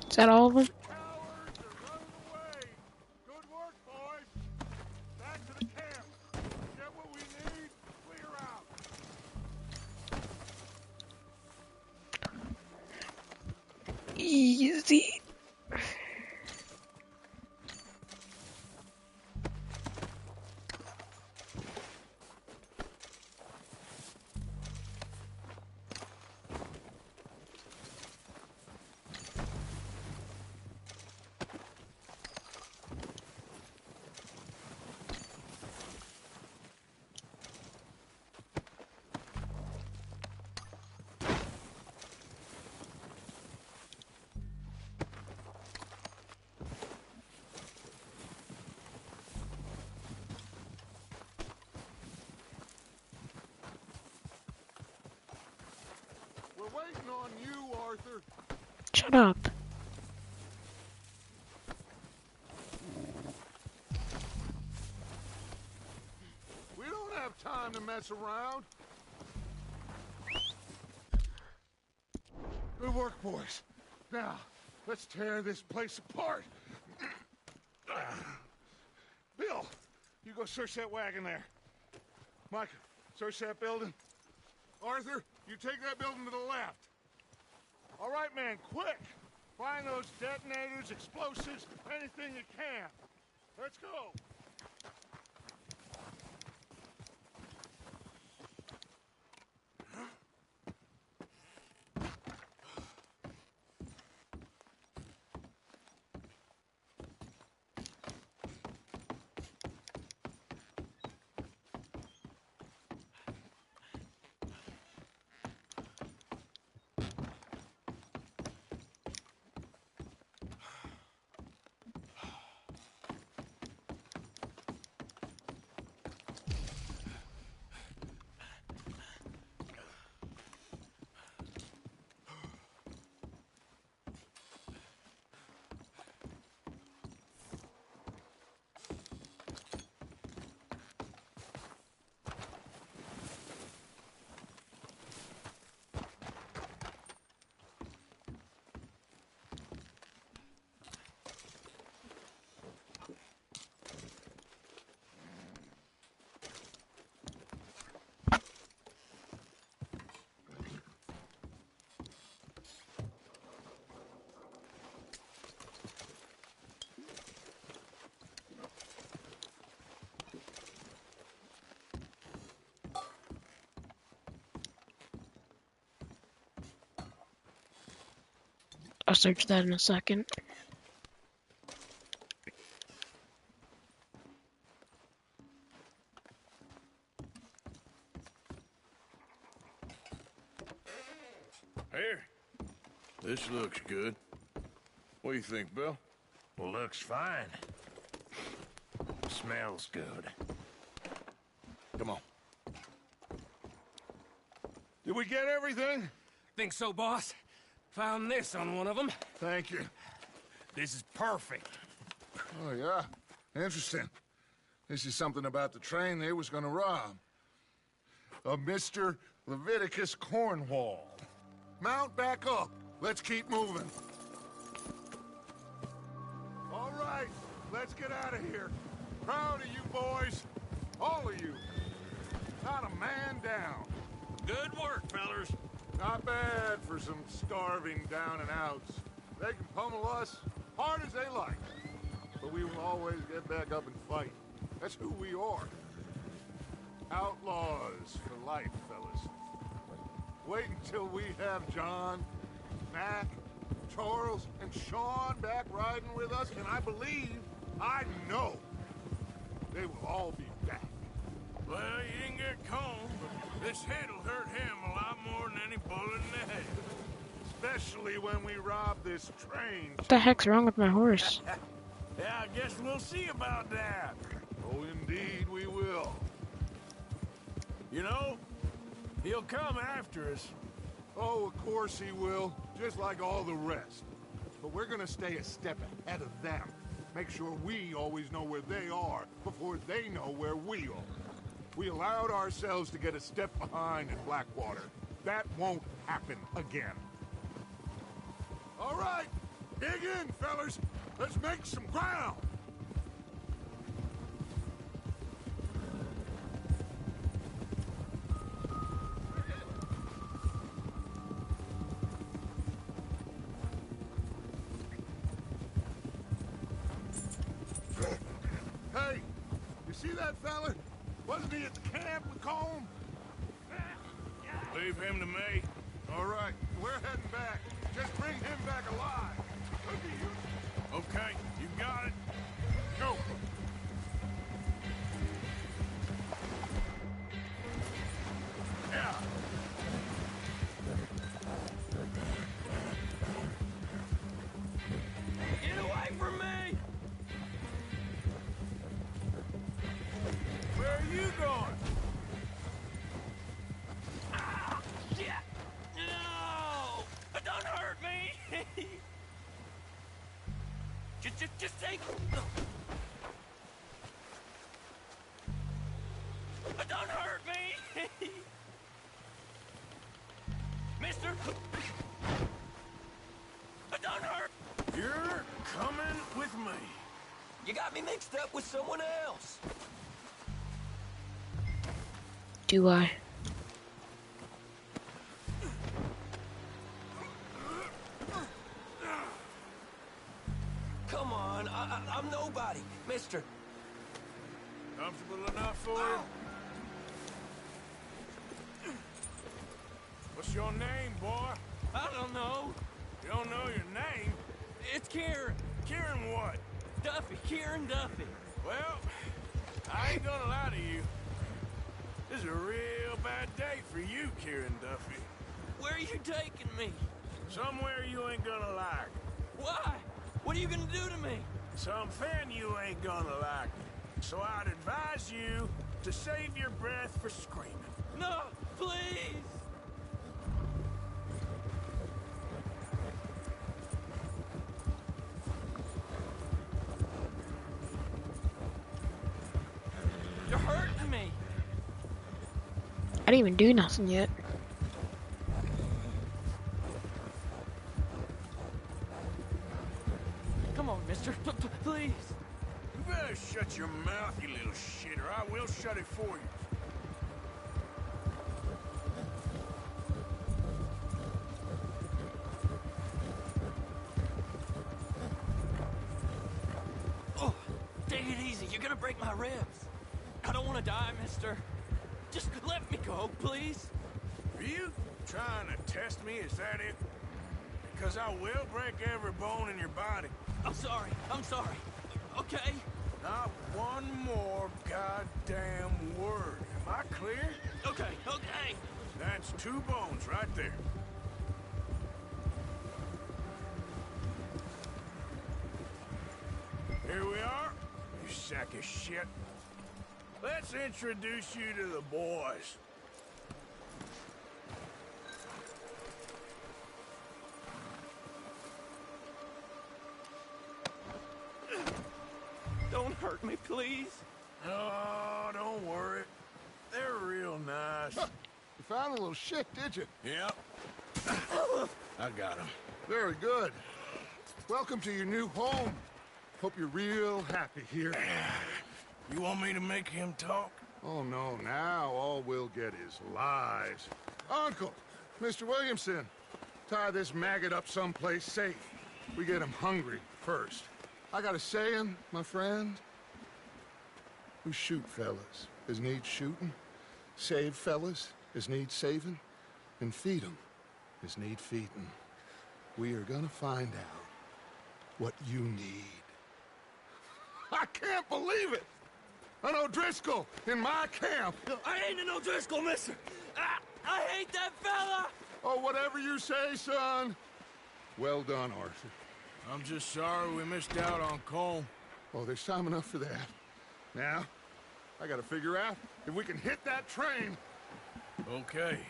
Is that all of them? Good work, boys! Back to the camp! Get what we need, clear out! Easy. We're waiting on you, Arthur. Shut up. We don't have time to mess around. Good work, boys. Now, let's tear this place apart. Bill, you go search that wagon there. Micah, search that building. Arthur, you take that building to the left. All right, man, quick! Find those detonators, explosives, anything you can. Let's go. I'll search that in a second. Here. This looks good. What do you think, Bill? Looks fine. Smells good. Come on. Did we get everything? Think so, boss? Found this on one of them. Thank you. This is perfect. Oh, yeah? Interesting. This is something about the train they was gonna rob. A Mr. Leviticus Cornwall. Mount back up. Let's keep moving. All right, let's get out of here. Proud of you boys. All of you. Not a man down. Good work, fellers. Not bad for some starving down and outs. They can pummel us hard as they like. But we will always get back up and fight. That's who we are. Outlaws for life, fellas. Wait until we have John, Mac, Charles, and Sean back riding with us, and I know, they will all be back. Well, you didn't get Colm, but this hit'll hurt him a lot more than any bullet in the head. Especially when we rob this train. What the heck's wrong with my horse? Yeah, I guess we'll see about that. Oh, indeed we will. You know, he'll come after us. Oh, of course he will. Just like all the rest. But we're gonna stay a step ahead of them. Make sure we always know where they are before they know where we are. We allowed ourselves to get a step behind in Blackwater. That won't happen again. All right, dig in, fellas. Let's make some ground. Hey, you see that fella? Wasn't he at the camp with Colm? Leave him to me. All right, we're heading back. Just bring him back alive. Look at you. Okay, you got it. Go. Yeah. Get away from me! Where are you going? Ah, shit! No! Don't hurt me! just take... Don't hurt me! Mister! Don't hurt! You're coming with me. You got me mixed up with someone else. Do I? Come on, I'm nobody, mister. Comfortable enough for you? What's your name, boy? I don't know. You don't know your name? It's Kieran. Kieran what? Duffy, Kieran Duffy. Well, I ain't gonna lie to you. This is a real bad day for you, Kieran Duffy. Where are you taking me? Somewhere you ain't gonna like. Why? What are you gonna do to me? Something you ain't gonna like. So I'd advise you to save your breath for screaming. No, please! You're hurting me! I didn't even do nothing yet. Come on, mister. Please. You better shut your mouth, you little shit, or I will shut it for you. Oh, take it easy. You're gonna break my ribs. I don't want to die, mister. Just let me go, please. Are you trying to test me? Is that it? because I will break every bone in your body. I'm sorry. I'm sorry. Okay? Not one more goddamn word. Am I clear? Okay, okay. That's 2 bones right there. Here we are, you sack of shit. Let's introduce you to the boys. Don't hurt me, please. Oh, don't worry. They're real nice. You found a little shit, did you? Yep. I got him. Very good. Welcome to your new home. Hope you're real happy here. You want me to make him talk? Oh, no. Now all we'll get is lies. Uncle, Mr. Williamson, tie this maggot up someplace safe. We get him hungry first. I got a saying, my friend. We shoot fellas as need shooting, save fellas as need saving, and feed 'em as need feeding. We are gonna find out what you need. I can't believe it! An O'Driscoll in my camp! I ain't an O'Driscoll, mister! I hate that fella! Oh, whatever you say, son. Well done, Arthur. I'm just sorry we missed out on Colm. Oh, there's time enough for that. Now, I gotta figure out if we can hit that train. Okay.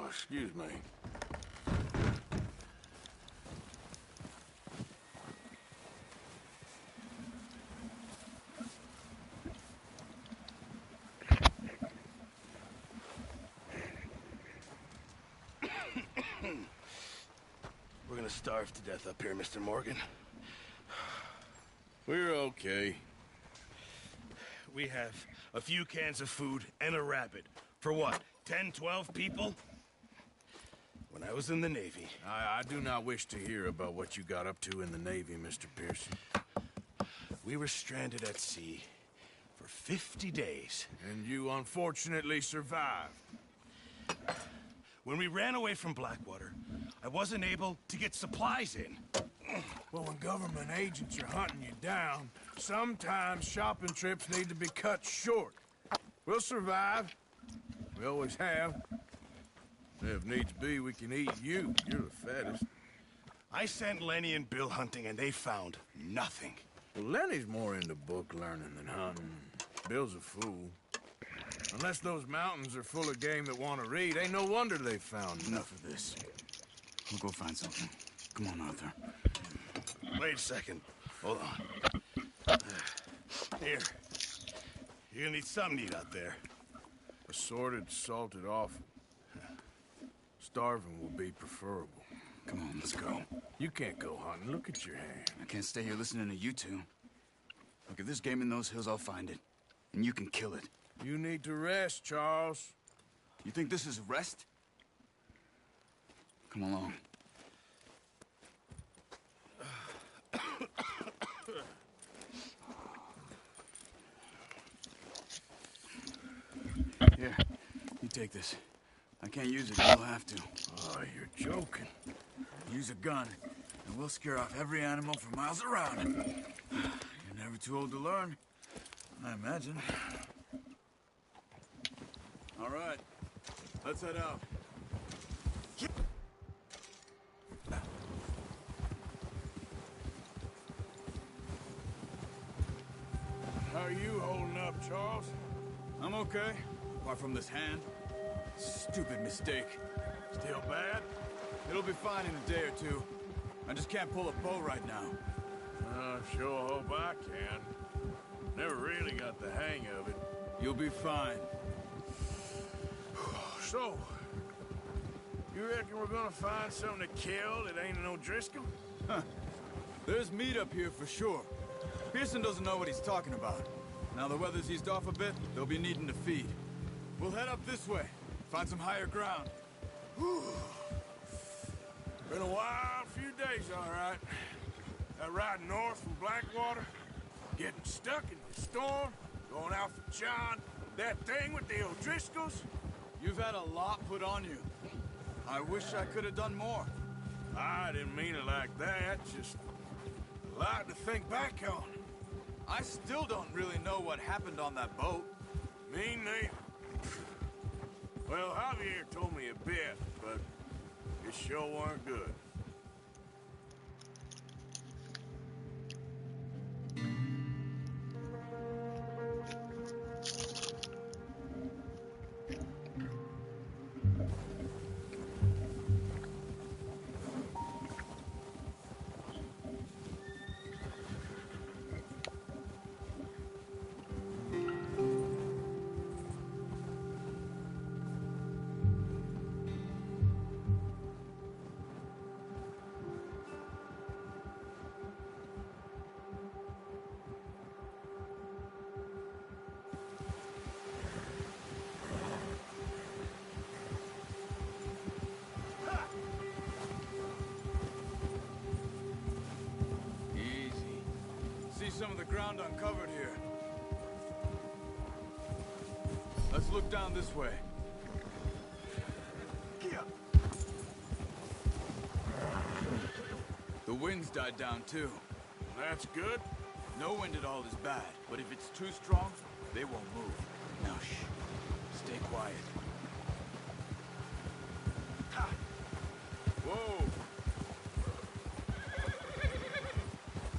Excuse me. We're gonna starve to death up here, Mr. Morgan. We're okay. We have a few cans of food and a rabbit. For what, 10, 12 people? When I was in the Navy... I do not wish to hear about what you got up to in the Navy, Mr. Pearson. We were stranded at sea for 50 days. And you unfortunately survived. When we ran away from Blackwater, I wasn't able to get supplies in. Well, when government agents are hunting you down, sometimes shopping trips need to be cut short. We'll survive. We always have. If needs be, we can eat you. You're the fattest. I sent Lenny and Bill hunting, and they found nothing. Well, Lenny's more into book learning than hunting. Bill's a fool. Unless those mountains are full of game that want to read, ain't no wonder they found Enough of this. We'll go find something. Come on, Arthur. Wait a second. Hold on. Here. You're gonna need something to eat out there. Assorted, salted offal. Starving will be preferable. Come on, let's go. You can't go hunting. Look at your hand. I can't stay here listening to you two. Look, if there's game in those hills, I'll find it. And you can kill it. You need to rest, Charles. You think this is rest? Come along. Here, you take this. I can't use it, you'll have to. Oh, you're joking. Use a gun, and we'll scare off every animal for miles around. You're never too old to learn, I imagine. All right, let's head out. How are you holding up, Charles? I'm okay, apart from this hand. Stupid mistake. Still bad? It'll be fine in a day or two. I just can't pull a bow right now. I sure hope I can. Never really got the hang of it. You'll be fine. So, you reckon we're gonna find something to kill that ain't an O'Driscoll? Huh. There's meat up here for sure. Pearson doesn't know what he's talking about. Now the weather's eased off a bit, they'll be needing to feed. We'll head up this way, find some higher ground. Whew. Been a wild few days, all right. That ride north from Blackwater, getting stuck in the storm, going out for John, that thing with the O'Driscolls. You've had a lot put on you. I wish I could have done more. I didn't mean it like that, just a lot to think back on. I still don't really know what happened on that boat. Me neither. Well, Javier told me a bit, but it sure weren't good. Some of the ground uncovered here. Let's look down this way. The wind's died down too. That's good. No wind at all is bad, but if it's too strong, they won't move. Now shh. Stay quiet. Ha! Whoa!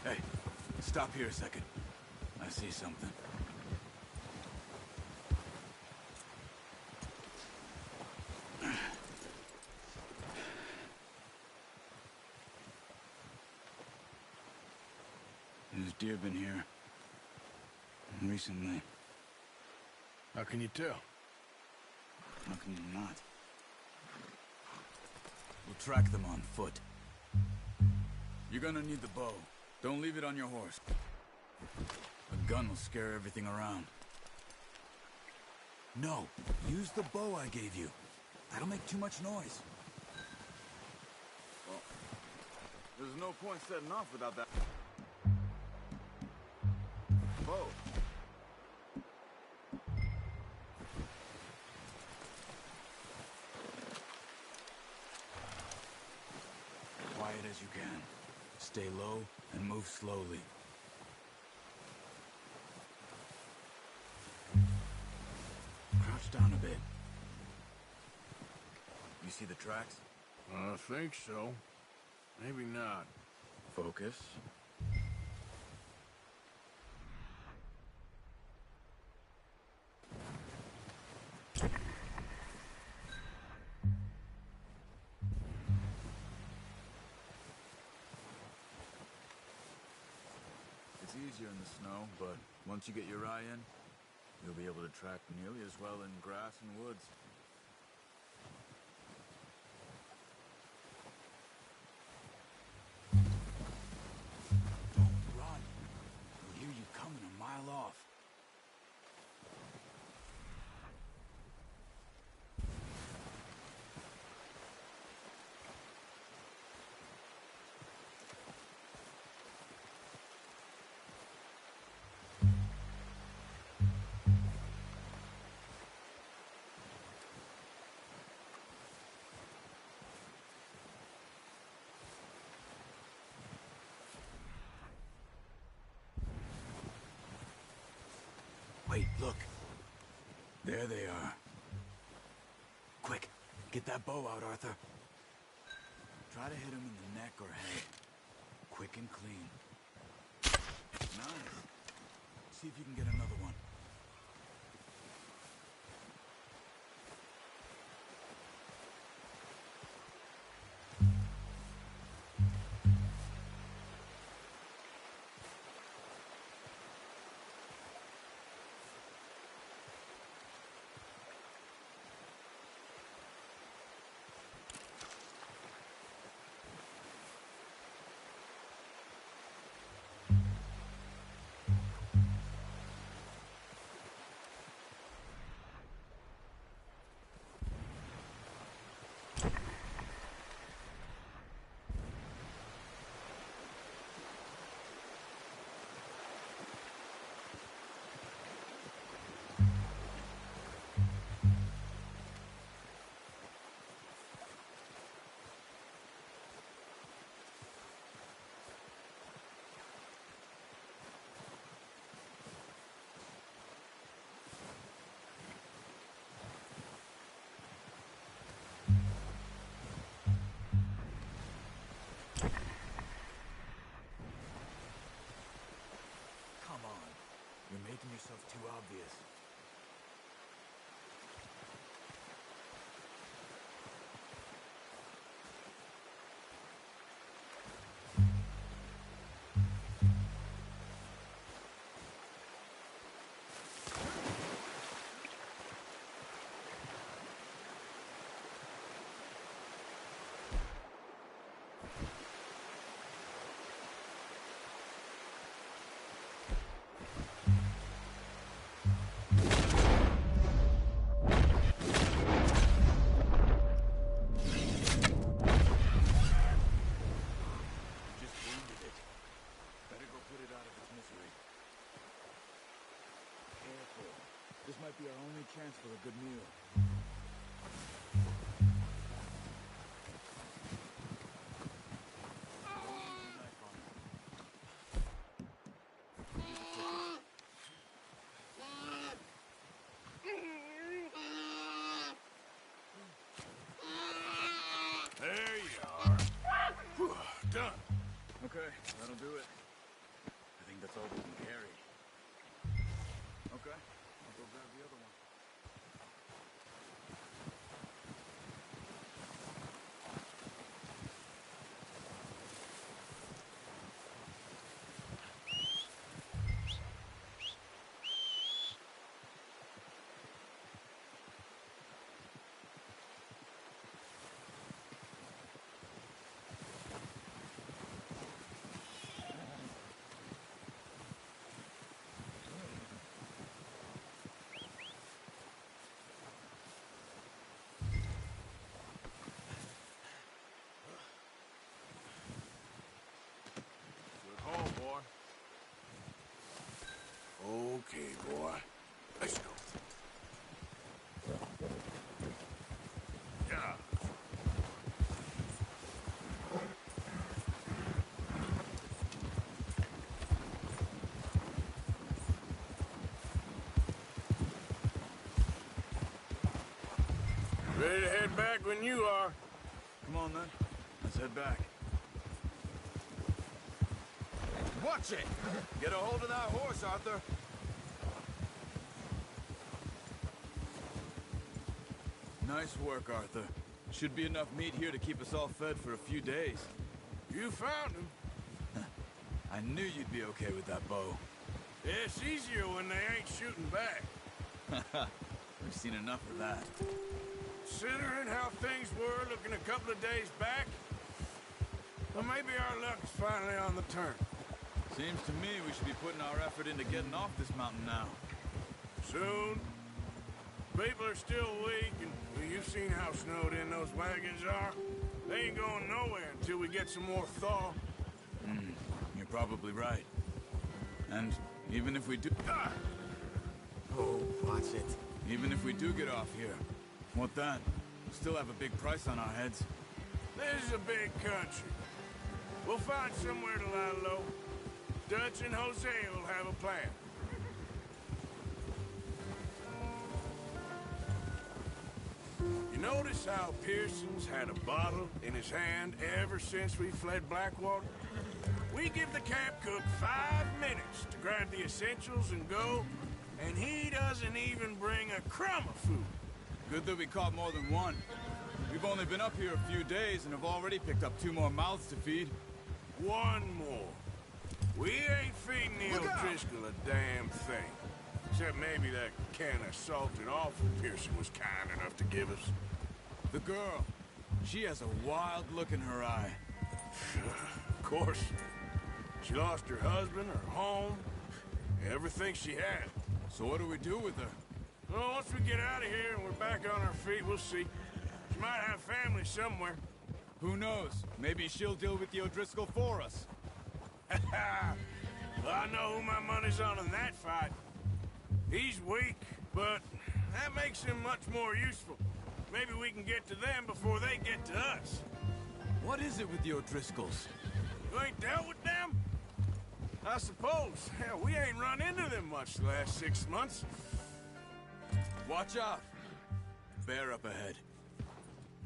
Hey. Stop here a second. I see something. There's deer been here. Recently. How can you tell? How can you not? We'll track them on foot. You're gonna need the bow. Don't leave it on your horse. A gun will scare everything around. No, use the bow I gave you. That'll make too much noise. Well, there's no point setting off without that bow. Quiet as you can. Stay low and move slowly. Crouch down a bit. You see the tracks? I think so. Maybe not. Focus. It's easier in the snow, but once you get your eye in, you'll be able to track nearly as well in grass and woods. Don't run. They'll hear you coming a mile off. Wait, look. There they are. Quick, get that bow out, Arthur. Try to hit him in the neck or head. Quick and clean. Nice. See if you can get another making yourself too obvious. This might be our only chance for a good meal. There you are. Whew, done. Okay, that'll do it. I think that's all we can carry. Okay, I'll go grab the other one. Okay, boy. Let's go. Yeah. Ready to head back when you are. Come on, then. Let's head back. Watch it! Get a hold of that horse, Arthur. Nice work, Arthur. Should be enough meat here to keep us all fed for a few days. You found him. I knew you'd be okay with that bow. Yeah, it's easier when they ain't shooting back. We've seen enough of that. Considering how things were looking a couple of days back, well, maybe our luck's finally on the turn. Seems to me we should be putting our effort into getting off this mountain now. Soon. People are still weak, and well, you've seen how snowed in those wagons are. They ain't going nowhere until we get some more thaw. You're probably right. And even if we do... Oh, watch it. Even if we do get off here, what then? We'll still have a big price on our heads. This is a big country. We'll find somewhere to lie low. Dutch and Hosea will have a plan. You notice how Pearson's had a bottle in his hand ever since we fled Blackwater? We give the camp cook 5 minutes to grab the essentials and go, and he doesn't even bring a crumb of food. Good that we caught more than one. We've only been up here a few days and have already picked up 2 more mouths to feed. 1 more. We ain't feeding Neil Driscoll a damn thing. Except maybe that can of salted offal Pearson was kind enough to give us. The girl. She has a wild look in her eye. Of course. She lost her husband, her home, everything she had. So what do we do with her? Well, once we get out of here and we're back on our feet, we'll see. She might have family somewhere. Who knows? Maybe she'll deal with the O'Driscoll for us. Well, I know who my money's on in that fight. He's weak, but that makes him much more useful. Maybe we can get to them before they get to us. What is it with the O'Driscolls? You ain't dealt with them? I suppose. Hell, we ain't run into them much the last 6 months. Watch out! Bear up ahead.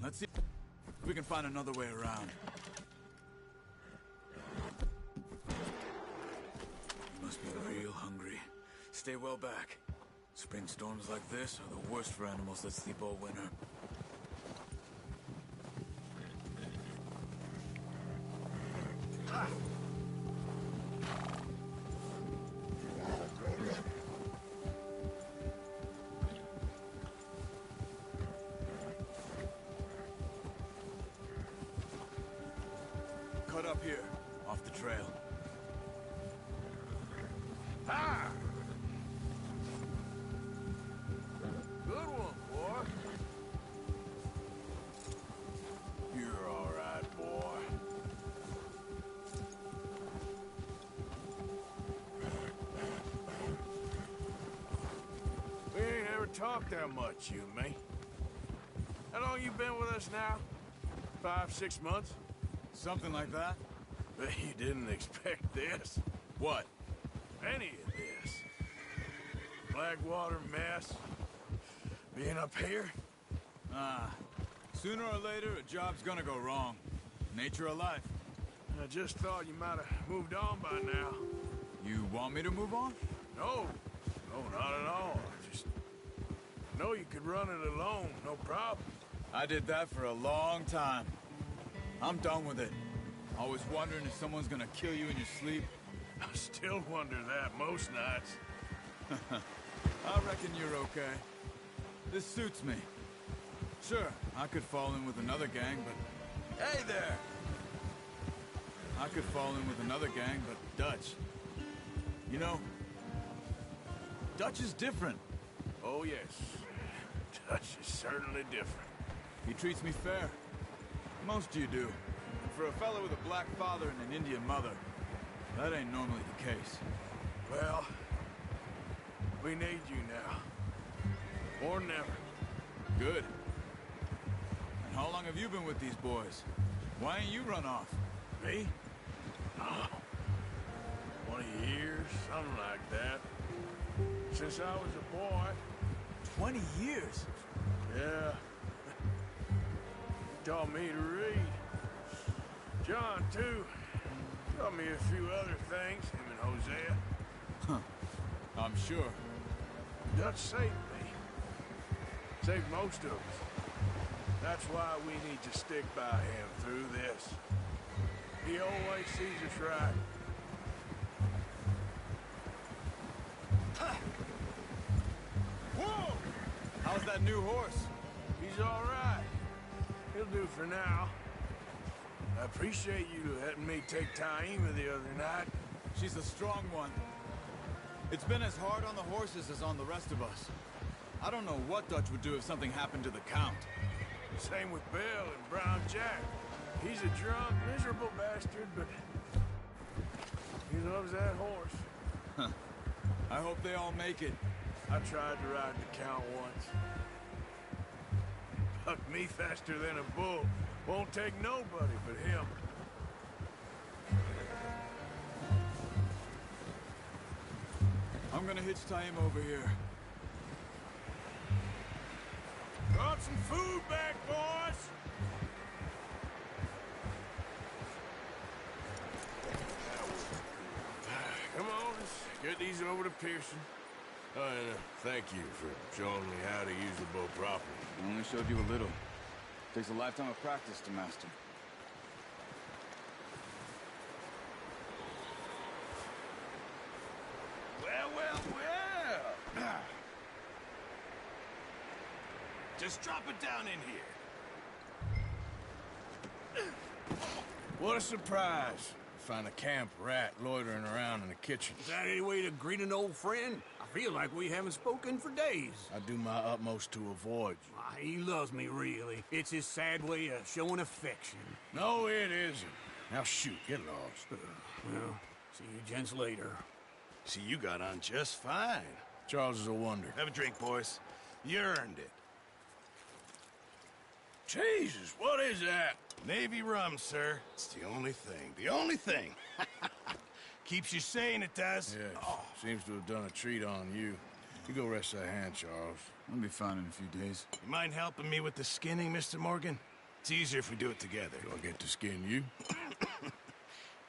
Let's see if we can find another way around. You must be real hungry. stay well back. Spring storms like this are the worst for animals that sleep all winter. Cut up here, off the trail. Ah! Good one, boy. You're all right, boy. We ain't ever talked that much, you and me. How long you been with us now? 5, 6 months? Something like that? Bet you didn't expect this. What? Any of this. Blackwater mess. Being up here? Sooner or later, a job's gonna go wrong. Nature of life. I just thought you might have moved on by now. You want me to move on? No. No, not at all. I just know you could run it alone, no problem. I did that for a long time. I'm done with it. Always wondering if someone's gonna kill you in your sleep. I still wonder that most nights. I reckon you're okay. This suits me. Sure, I could fall in with another gang, but... Hey there! I could fall in with another gang, but Dutch... You know... Dutch is different. Oh, yes. Dutch is certainly different. He treats me fair. Most of you do. For a fellow with a black father and an Indian mother, that ain't normally the case. Well, we need you now. More than ever. Good. And how long have you been with these boys? Why ain't you run off? Me? Oh, 20 years, something like that. Since I was a boy. 20 years? Yeah. He taught me to read. John, too. Taught me a few other things, him and Hosea. Huh. I'm sure. Dutch saved me. Saved most of us. That's why we need to stick by him through this. He always sees us right. Whoa! How's that new horse? He's all right. He'll do for now. I appreciate you letting me take Taima the other night. She's a strong one. It's been as hard on the horses as on the rest of us. I don't know what Dutch would do if something happened to the Count. Same with Bill and Brown Jack. He's a drunk, miserable bastard, but he loves that horse. Huh. I hope they all make it. I tried to ride the Count once. Bucked me faster than a bull. Won't take nobody but him. I'm gonna hitch Taima over here. Brought some food back, boys! Come on, let's get these over to Pearson. Oh, and thank you for showing me how to use the bow properly. I only showed you a little. Takes a lifetime of practice to master. Well, well, well! Just drop it down in here. What a surprise. Find a camp rat loitering around in the kitchen. Is that any way to greet an old friend? I feel like we haven't spoken for days. I do my utmost to avoid you. Why, he loves me, really. It's his sad way of showing affection. No, it isn't. Now shoot, get lost. Well, see you gents later. See, you got on just fine. Charles is a wonder. Have a drink, boys. You earned it. Jesus, what is that? Navy rum, sir. It's the only thing. The only thing. Keeps you sane, it does. Yeah, seems to have done a treat on you. You go rest that hand, Charles. I'll be fine in a few days. You mind helping me with the skinning, Mr. Morgan? It's easier if we do it together. Do I get to skin you?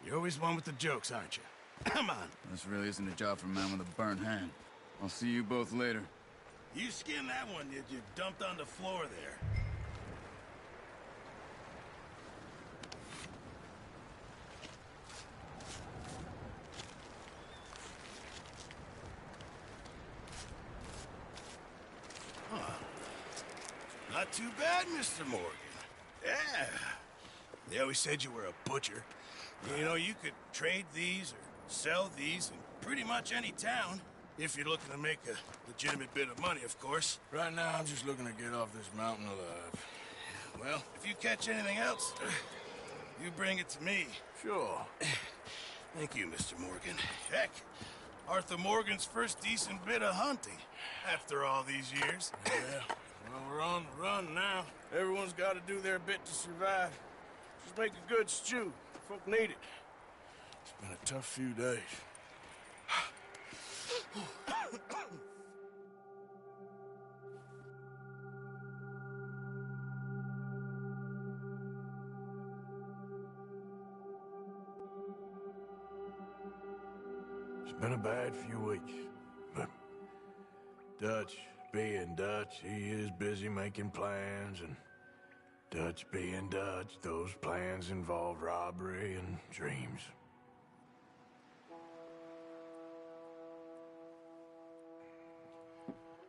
You're always one with the jokes, aren't you? Come on. This really isn't a job for a man with a burnt hand. I'll see you both later. You skinned that one, did you? Dumped on the floor there. Huh. Not too bad, Mr. Morgan. Yeah. They always said you were a butcher. You know, you could trade these or sell these in pretty much any town. If you're looking to make a legitimate bit of money, of course. Right now, I'm just looking to get off this mountain alive. Well, if you catch anything else, you bring it to me. Sure. Thank you, Mr. Morgan. Heck, Arthur Morgan's first decent bit of hunting after all these years. Yeah, well, we're on the run now. Everyone's got to do their bit to survive. Just make a good stew. Folk need it. It's been a tough few days. It's been a bad few weeks, but Dutch being Dutch, he is busy making plans, and Dutch being Dutch, those plans involve robbery and dreams.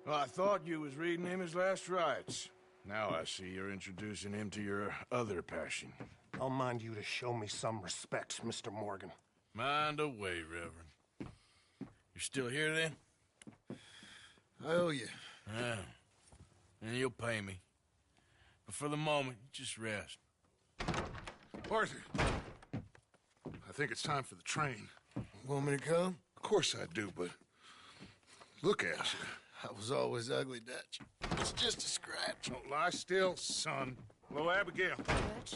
Well, I thought you was reading him his last rites. Now I see you're introducing him to your other passion. I'll mind you to show me some respect, Mr. Morgan. Mind away, Reverend. You still here, then? I owe you. Yeah. And you'll pay me. But for the moment, just rest. Arthur, I think it's time for the train. Want me to come? Of course I do, but look at you. I was always ugly, Dutch. It's just a scratch. Don't lie still, son. Hello, Abigail. Dutch,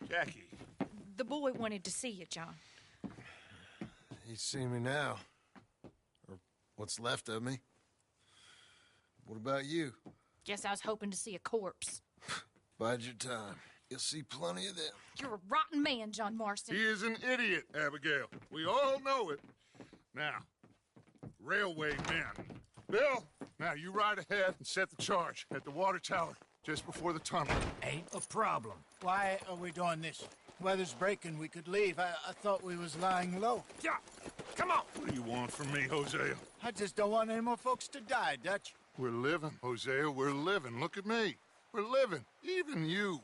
Jackie. the boy wanted to see you, John. He's seen me now. Or what's left of me. What about you? Guess I was hoping to see a corpse. Bide your time. You'll see plenty of them. You're a rotten man, John Marston. He is an idiot, Abigail. We all know it. Now, railway men. Bill, now you ride ahead and set the charge at the water tower just before the tunnel. Ain't a problem. Why are we doing this? Weather's breaking. We could leave. I thought we was lying low. Yeah, come on. What do you want from me, Hosea? I just don't want any more folks to die, Dutch. We're living, Hosea. We're living. Look at me. We're living. Even you.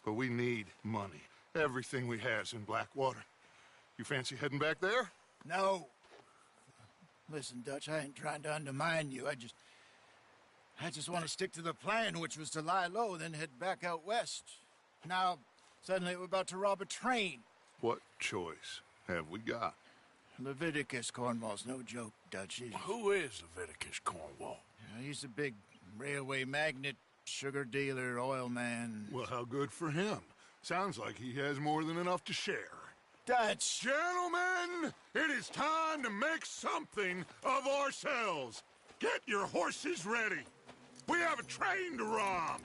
But we need money. Everything we has in Blackwater. You fancy heading back there? No. Listen, Dutch, I ain't trying to undermine you. I just want to stick to the plan, which was to lie low, then head back out west. Now, suddenly we're about to rob a train. What choice have we got? Leviticus Cornwall's no joke, Dutch. Who is Leviticus Cornwall? He's a big railway magnate, sugar dealer, oil man. Well, how good for him. Sounds like he has more than enough to share. Dutch! Gentlemen, it is time to make something of ourselves. Get your horses ready. We have a train to rob.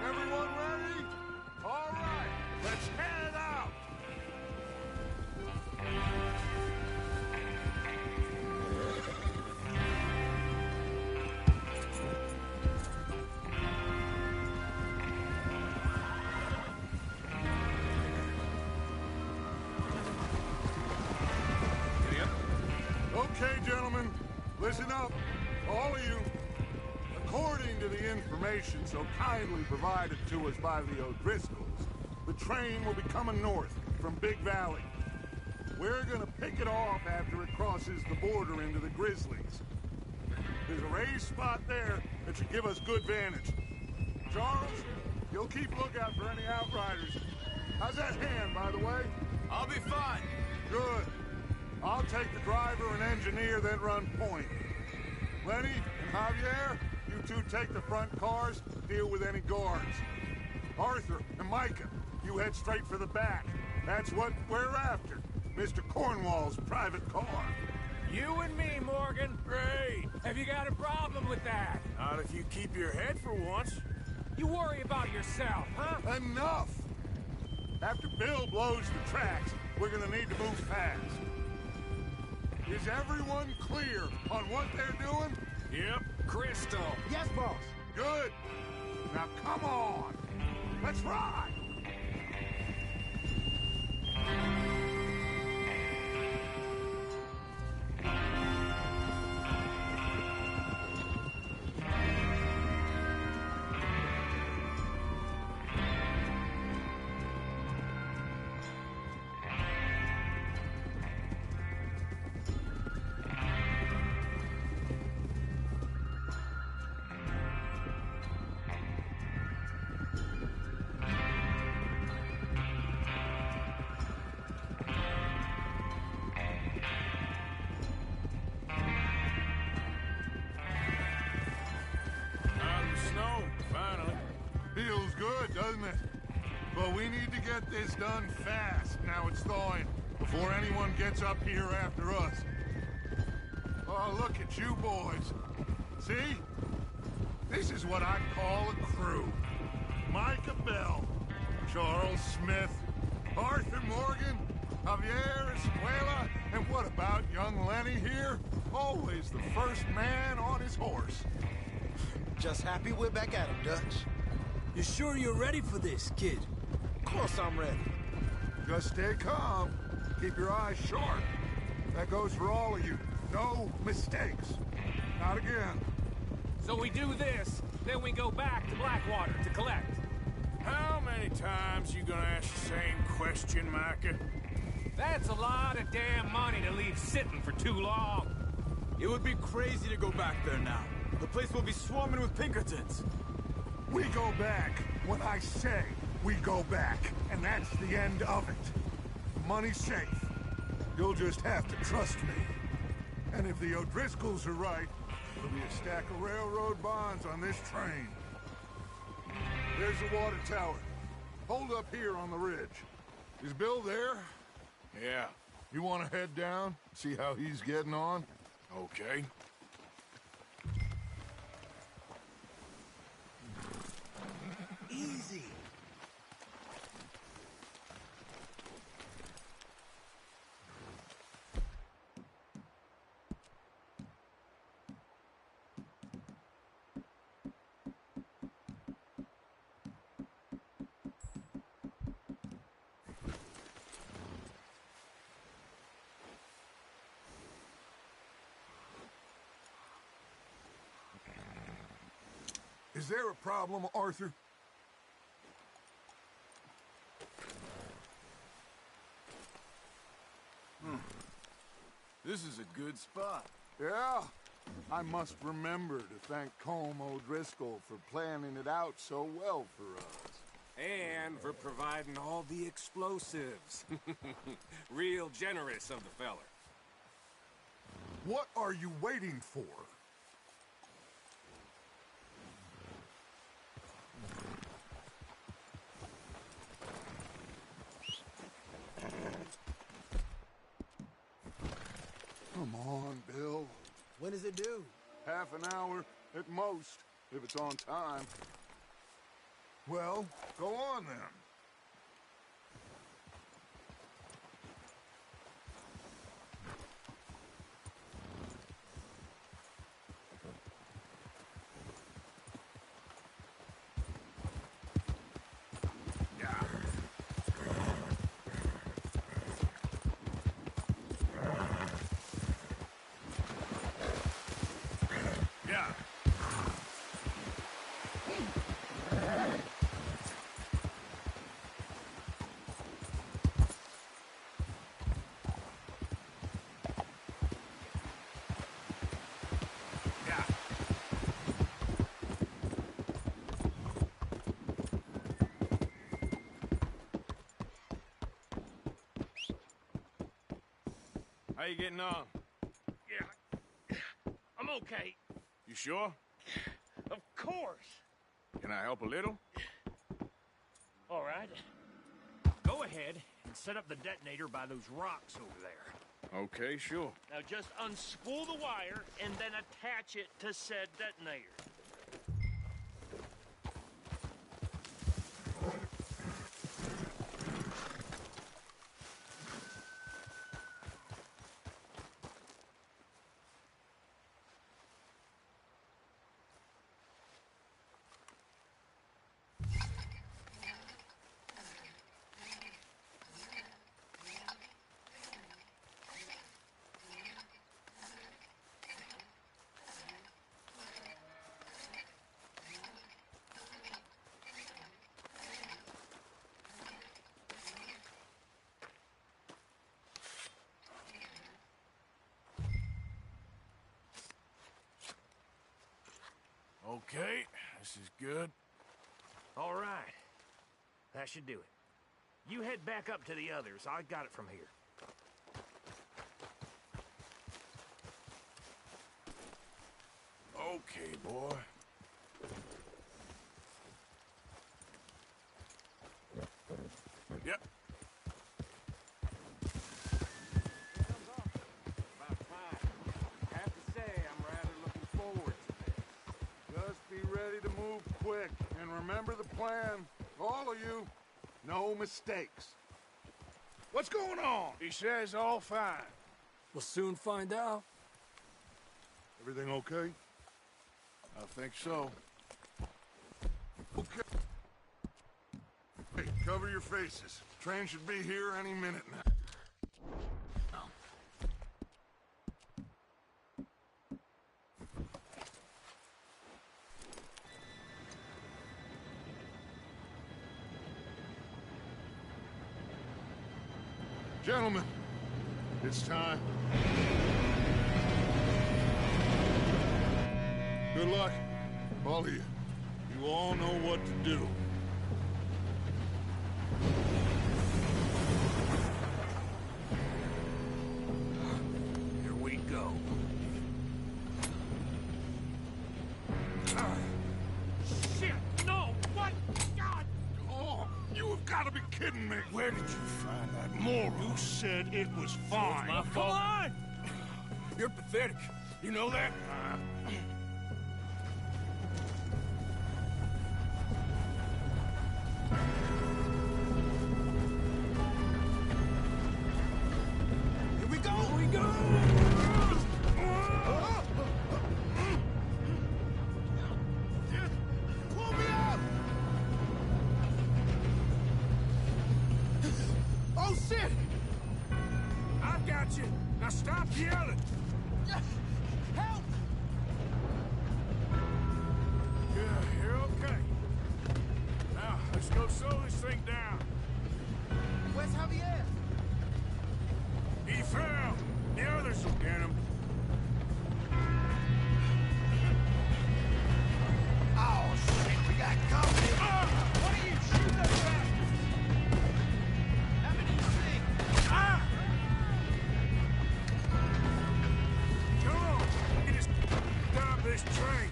Everyone ready? All right, let's head out. Okay, gentlemen, listen up, all of you. According to the information so kindly provided to us by the O'Driscolls, the train will be coming north from Big Valley. We're gonna pick it off after it crosses the border into the Grizzlies. There's a raised spot there that should give us good vantage. Charles, you'll keep lookout for any outriders. How's that hand, by the way? I'll be fine. Good. I'll take the driver and engineer that run point. Lenny and Javier, you two take the front cars, deal with any guards. Arthur and Micah, you head straight for the back. That's what we're after. Mr. Cornwall's private car. You and me, Morgan. Great. Have you got a problem with that? Not if you keep your head for once. You worry about yourself, huh? Enough! After Bill blows the tracks, we're gonna need to move fast. Is everyone clear on what they're doing? Yep. Crystal. Yes, boss. Good. Now come on. Let's ride. Feels good, doesn't it? But we need to get this done fast, now it's thawing, before anyone gets up here after us. Oh, look at you boys. See? This is what I call a crew. Micah Bell, Charles Smith, Arthur Morgan, Javier Escuela, and what about young Lenny here? Always the first man on his horse. Just happy we're back at him, Dutch. You sure you're ready for this, kid? Of course I'm ready. Just stay calm. Keep your eyes sharp. That goes for all of you. No mistakes. Not again. So we do this, then we go back to Blackwater to collect. How many times you gonna ask the same question, Micah? That's a lot of damn money to leave sitting for too long. It would be crazy to go back there now. The place will be swarming with Pinkertons. We go back when I say we go back, and that's the end of it. Money's safe. You'll just have to trust me. And if the O'Driscolls are right, there'll be a stack of railroad bonds on this train. There's the water tower. Hold up here on the ridge. Is Bill there? Yeah. You want to head down, see how he's getting on? Okay. Easy. Is there a problem, Arthur? This is a good spot. Yeah. I must remember to thank Colm O'Driscoll for planning it out so well for us. And for providing all the explosives. Real generous of the feller. What are you waiting for? Come on, Bill. When does it due? Half an hour at most, if it's on time. Well, go on then. How you getting on? Yeah, I'm okay. You sure? Of course. Can I help a little? All right. Go ahead and set up the detonator by those rocks over there. Okay, sure. Now just unspool the wire and then attach it to said detonator. Okay, this is good. All right. That should do it. You head back up to the others. I got it from here. Okay, boy. Yep. About time. I have to say, I'm rather looking forward to this. Just be ready to move quick, and remember the plan. All of you, no mistakes. What's going on? He says all fine. We'll soon find out. Everything okay? I think so. Okay. Hey, cover your faces. Train should be here any minute now. Gentlemen, it's time. Good luck, all of you. You all know what to do. Here we go. Shit! No! What? God! Oh, you have got to be kidding me. Where did you find that moron? You said it was fine. My fault. Come on! You're pathetic. You know that? Here we go! Here we go! Pull me up! Oh, shit! I got you. Now stop yelling. Help! Yeah, you're okay. Now, let's go slow this thing down. Where's Javier? He fell. The others will get him. Oh, shit, we got company. What are you shooting at? Haven't you seen? Come on. We just stop this train.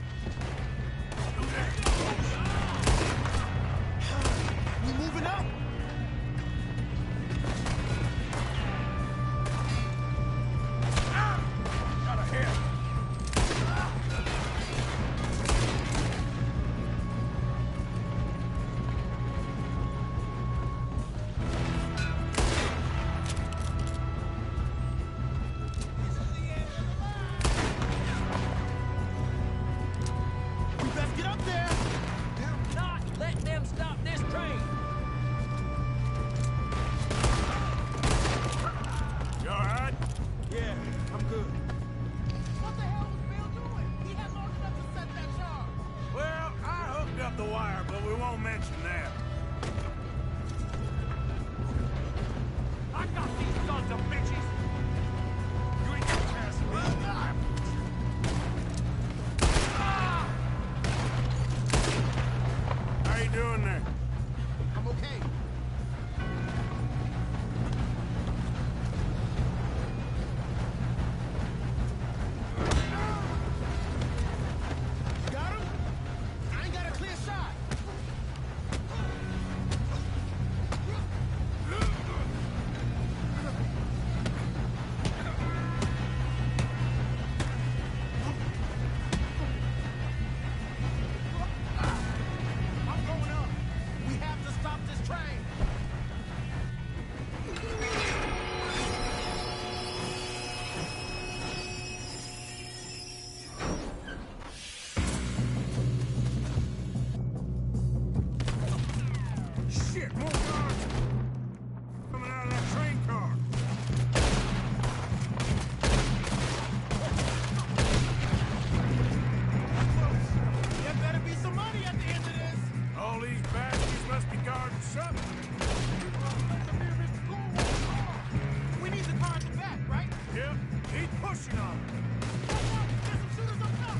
We moving up? Got a hit. We best get up there. Not let them stop this train! You all right? Yeah, I'm good. What the hell was Bill doing? He had long enough to set that charge. Well, I hooked up the wire, but we won't mention that. I got these sons of bitches! You ain't gonna pass me! How you doing there? I'm okay. Got him? I ain't got a clear shot. I'm going up. We have to stop this train. Shit, more cars! Coming out of that train car. There better be some money at the end of this. All these bastards must be guarding something. We need the car in the back, right? Yep, keep pushing on it. There's some shooters up top.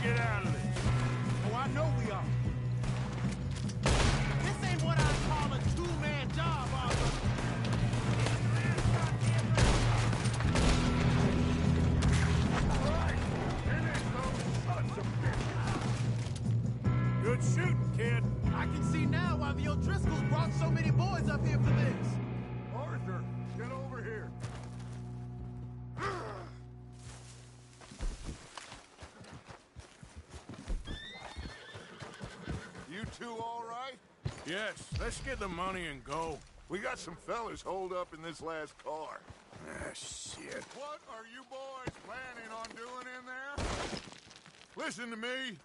get out of this. Oh, I know we are. This ain't what I call a two-man job, Arthur. Good shooting, kid. I can see now why the O'Driscolls brought so many boys up here for this. Arthur, get over here. You two all right? Yes, let's get the money and go. We got some fellas holed up in this last car. Ah, shit. What are you boys planning on doing in there? Listen to me.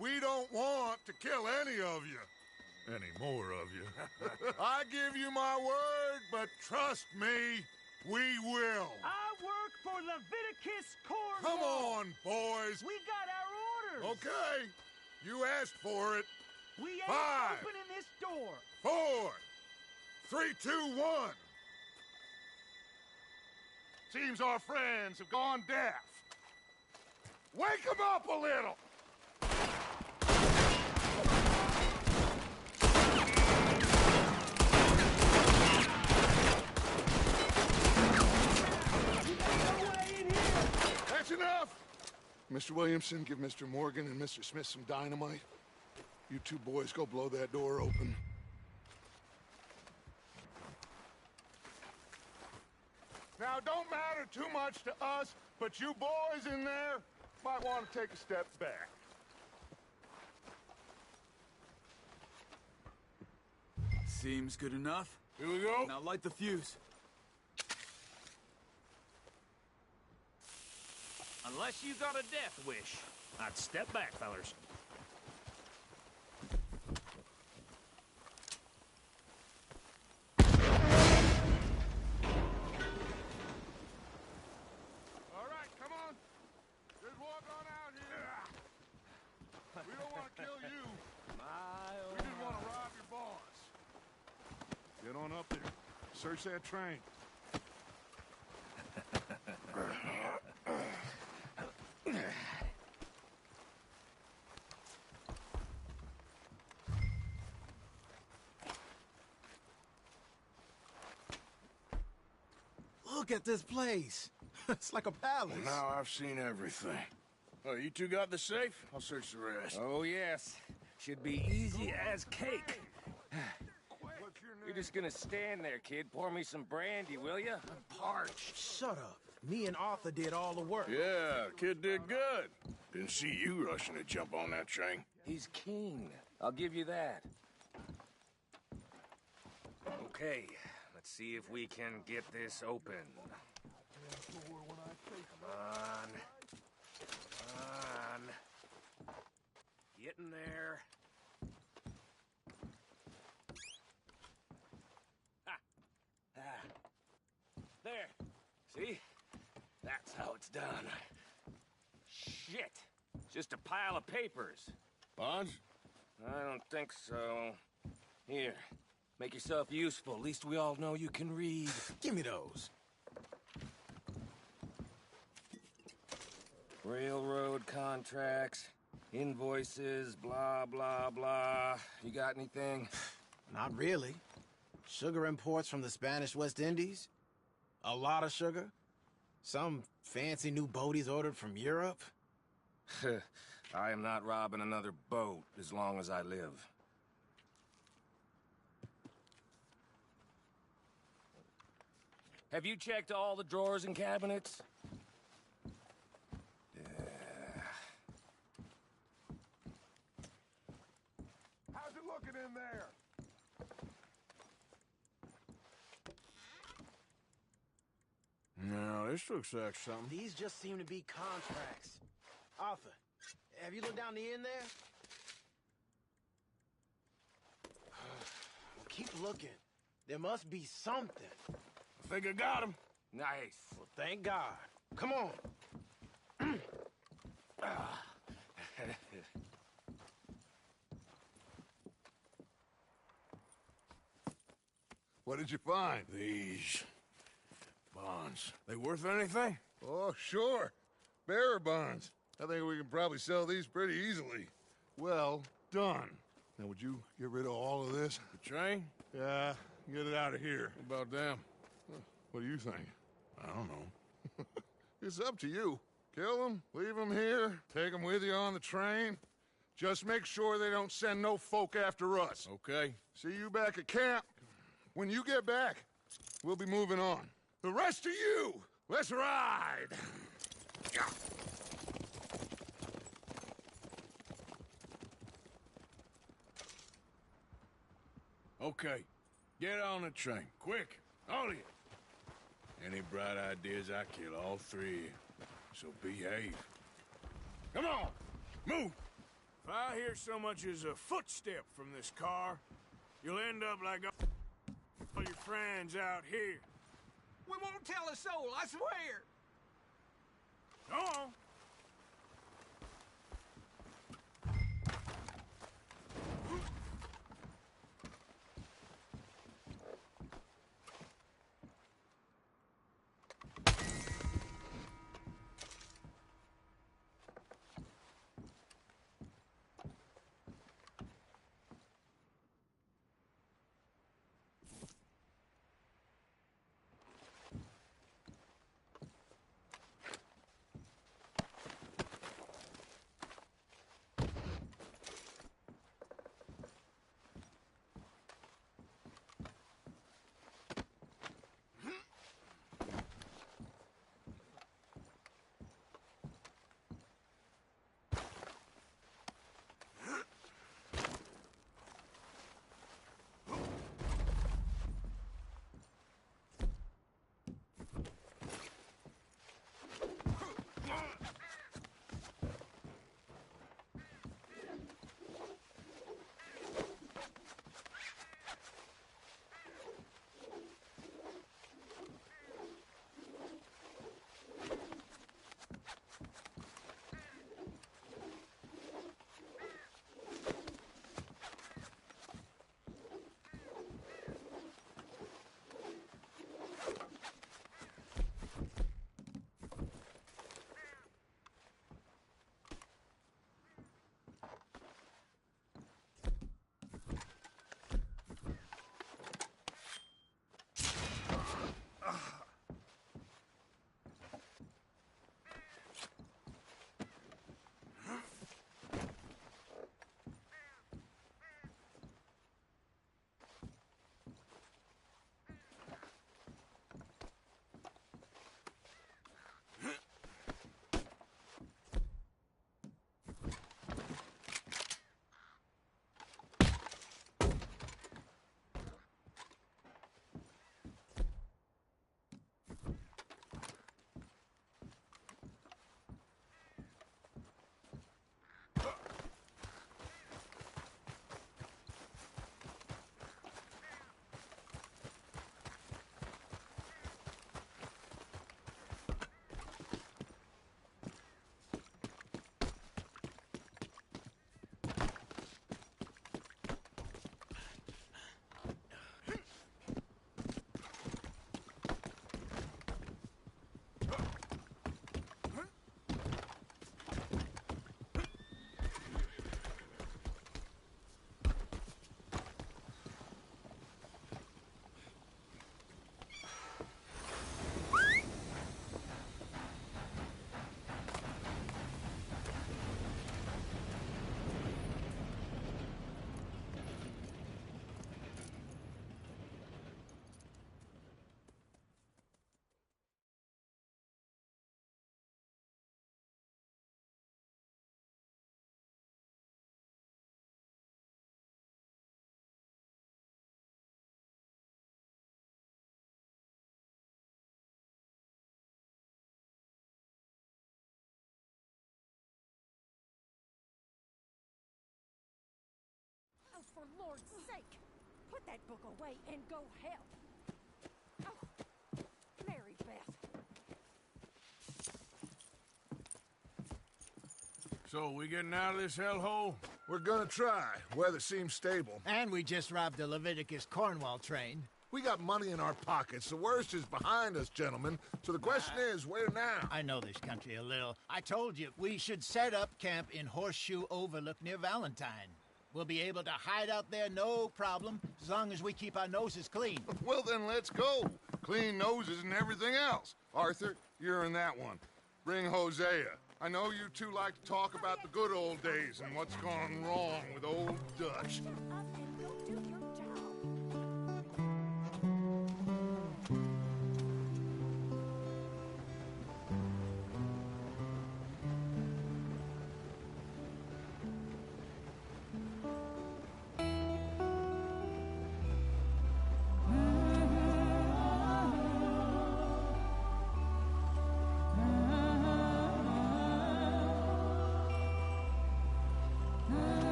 We don't want to kill any of you. Any more of you. I give you my word, but trust me, we will. I work for Leviticus Corps. Come on, boys. We got our orders. Okay. You asked for it. We ain't 5, opening this door. 4, 3, 2, 1. Seems our friends have gone deaf. Wake them up a little. That's enough! Mr. Williamson, give Mr. Morgan and Mr. Smith some dynamite. You two boys go blow that door open. Now, don't matter too much to us, but you boys in there might want to take a step back. Seems good enough. Here we go. Now light the fuse. Unless you got a death wish, I'd step back, fellers. All right, come on. Just walk on out here. We don't want to kill you. We just want to rob your boss. Get on up there. Search that train. Look at this place. It's like a palace. Well, now I've seen everything. Oh, you two got the safe? I'll search the rest. Oh, yes. Should be easy as cake. You're just gonna stand there, kid. Pour me some brandy, will you? I'm parched. Shut up. Me and Arthur did all the work. Yeah, kid did good. Didn't see you rushing to jump on that train. He's keen. I'll give you that. Okay, let's see if we can get this open. Come on. Come on. Get in there. There. See? That's how it's done. Shit. Just a pile of papers. Bonds? I don't think so. Here. Make yourself useful. At least we all know you can read. Give me those. Railroad contracts, invoices, blah, blah, blah. You got anything? Not really. Sugar imports from the Spanish West Indies. A lot of sugar. Some fancy new boat he's ordered from Europe. I am not robbing another boat as long as I live. Have you checked all the drawers and cabinets? How's it looking in there? No, this looks like something. These just seem to be contracts. Arthur, have you looked down the end there? Well, keep looking. There must be something. I think I got him. Nice. Well, thank God. Come on. What did you find? These bonds. They worth anything? Oh, sure. Bearer bonds. I think we can probably sell these pretty easily. Well done. Now, would you get rid of all of this? The train? Yeah, get it out of here. What about them? What do you think? I don't know. It's up to you. Kill them, leave them here, take them with you on the train. Just make sure they don't send no folk after us. Okay. See you back at camp. When you get back, we'll be moving on. The rest of you, let's ride! Okay. Get on the train. Quick. All of you. Any bright ideas, I kill all three of you. So behave. Come on! Move! If I hear so much as a footstep from this car, you'll end up like all your friends out here. We won't tell a soul, I swear! Go on! For Lord's sake, put that book away and go help. Oh, Mary Beth. So, we getting out of this hellhole? We're gonna try. Weather seems stable. And we just robbed the Leviticus Cornwall train. We got money in our pockets. The worst is behind us, gentlemen. So the question is, where now? I know this country a little. I told you, we should set up camp in Horseshoe Overlook near Valentine. We'll be able to hide out there, no problem, as long as we keep our noses clean. Well, then let's go. Clean noses and everything else. Arthur, you're in that one. Bring Hosea. I know you two like to talk about the good old days and what's gone wrong with old Dutch.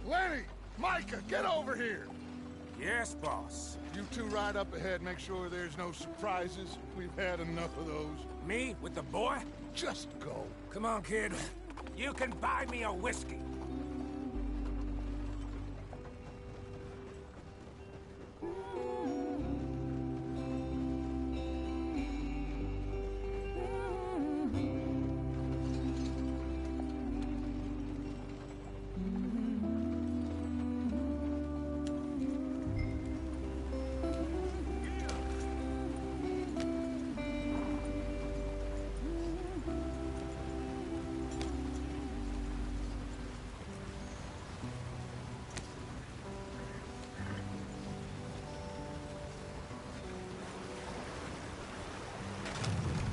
Lenny! Micah, get over here! Yes, boss. You two ride up ahead, make sure there's no surprises. We've had enough of those. Me with the boy? Just go. Come on, kid. You can buy me a whiskey.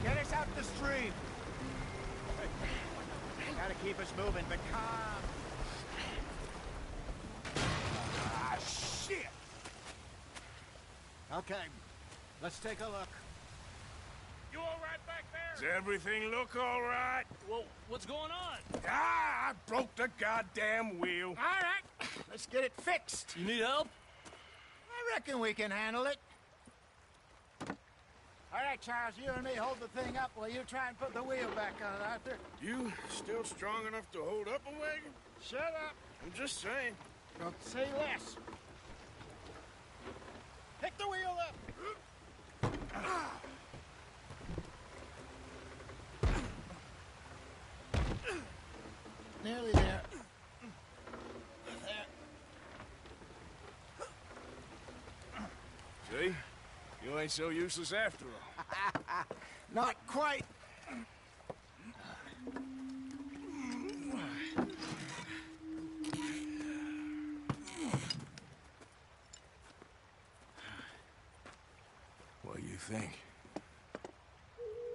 Get us out the stream. Gotta keep us moving, but calm. Ah, shit! Okay, let's take a look. You all right back there? Does everything look all right? Well, what's going on? Ah, I broke the goddamn wheel. All right, let's get it fixed. You need help? I reckon we can handle it. All right, Charles, you and me hold the thing up while you try and put the wheel back on, Arthur. You still strong enough to hold up a wagon? Shut up. I'm just saying. Don't say less. Pick the wheel up. Nearly there. See? You ain't so useless after all. Not quite. What do you think?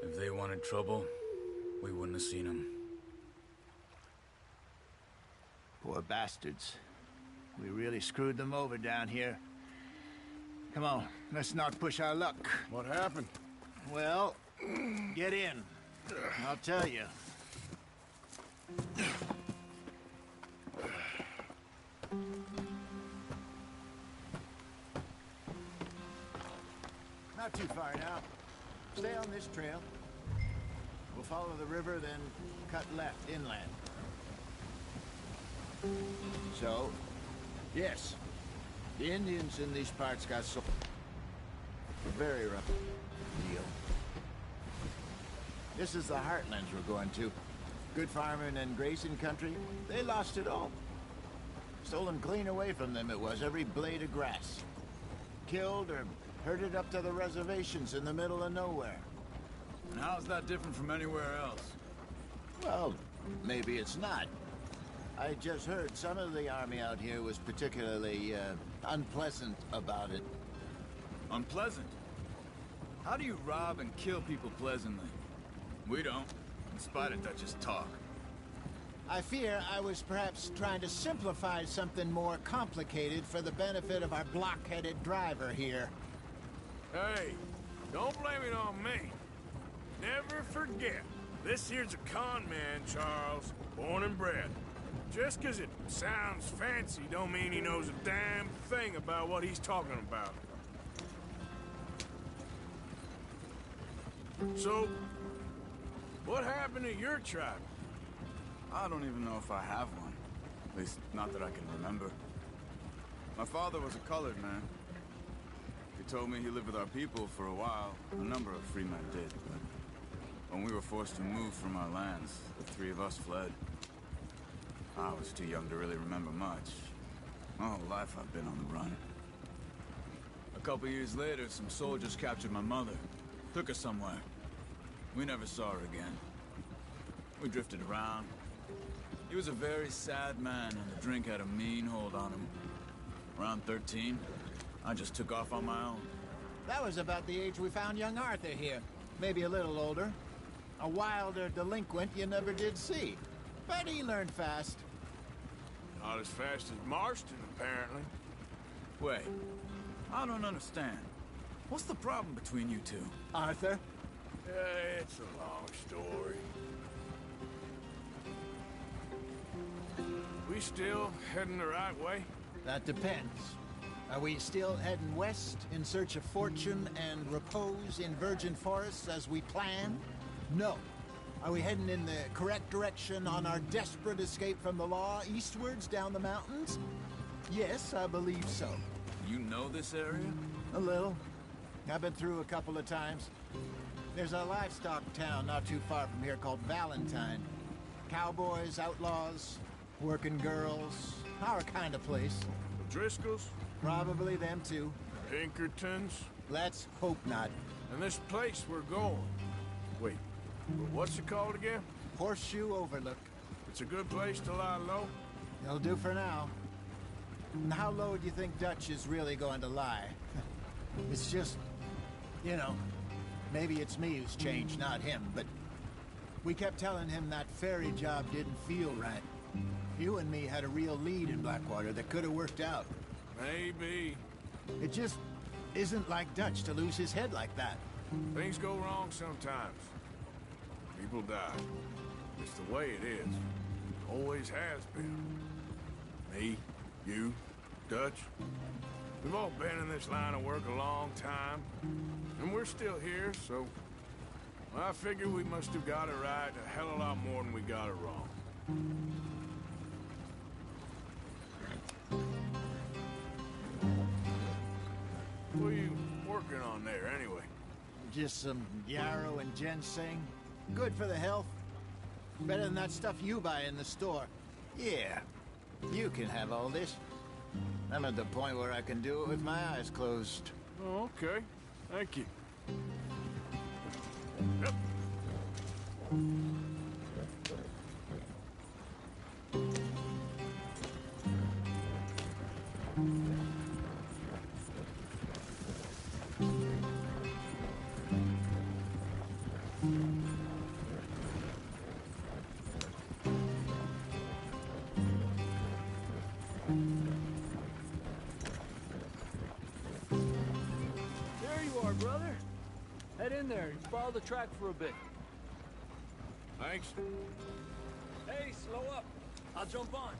If they wanted trouble, we wouldn't have seen them. Poor bastards. We really screwed them over down here. Come on, let's not push our luck. What happened? Well, get in. I'll tell you. Not too far now. Stay on this trail. We'll follow the river, then cut left inland. So, yes, the Indians in these parts got so very rough deal. This is the heartlands we're going to. Good farming and grazing country, they lost it all. Stolen clean away from them it was, every blade of grass. Killed or herded up to the reservations in the middle of nowhere. And how's that different from anywhere else? Well, maybe it's not. I just heard some of the army out here was particularly, unpleasant about it. Unpleasant? How do you rob and kill people pleasantly? We don't, in spite of Dutch's talk. I fear I was perhaps trying to simplify something more complicated for the benefit of our block-headed driver here. Hey, don't blame it on me. Never forget, this here's a con man, Charles, born and bred. Just 'cause it sounds fancy don't mean he knows a damn thing about what he's talking about. So, what happened to your tribe? I don't even know if I have one. At least, not that I can remember. My father was a colored man. He told me he lived with our people for a while. A number of free men did, but when we were forced to move from our lands, the three of us fled. I was too young to really remember much. My whole life I've been on the run. A couple years later, some soldiers captured my mother. Took her somewhere. We never saw her again. We drifted around. He was a very sad man, and the drink had a mean hold on him. Around 13, I just took off on my own. That was about the age we found young Arthur here. Maybe a little older. A wilder delinquent you never did see. But he learned fast. Not as fast as Marston, apparently. Wait, I don't understand. What's the problem between you two? Arthur? It's a long story. We still heading the right way? That depends. Are we still heading west in search of fortune and repose in virgin forests as we planned? No. Are we heading in the correct direction on our desperate escape from the law eastwards down the mountains? Yes, I believe so. You know this area? A little. I've been through a couple of times. There's a livestock town not too far from here called Valentine. Cowboys, outlaws, working girls, our kind of place. The Driscolls? Probably them too. Pinkertons? Let's hope not. And this place we're going. Wait, what's it called again? Horseshoe Overlook. It's a good place to lie low? It'll do for now. And how low do you think Dutch is really going to lie? It's just, you know, maybe it's me who's changed, not him, but we kept telling him that ferry job didn't feel right. You and me had a real lead in Blackwater that could have worked out. Maybe. It just isn't like Dutch to lose his head like that. Things go wrong sometimes. People die. It's the way it is. Always has been. Me, you, Dutch. We've all been in this line of work a long time. And we're still here, so I figure we must have got it right a hell of a lot more than we got it wrong. What are you working on there, anyway? Just some yarrow and ginseng. Good for the health. Better than that stuff you buy in the store. Yeah, you can have all this. I'm at the point where I can do it with my eyes closed. Oh, okay. Thank you. Yep. Brother, head in there and follow the track for a bit. Thanks. Hey, slow up. I'll jump on.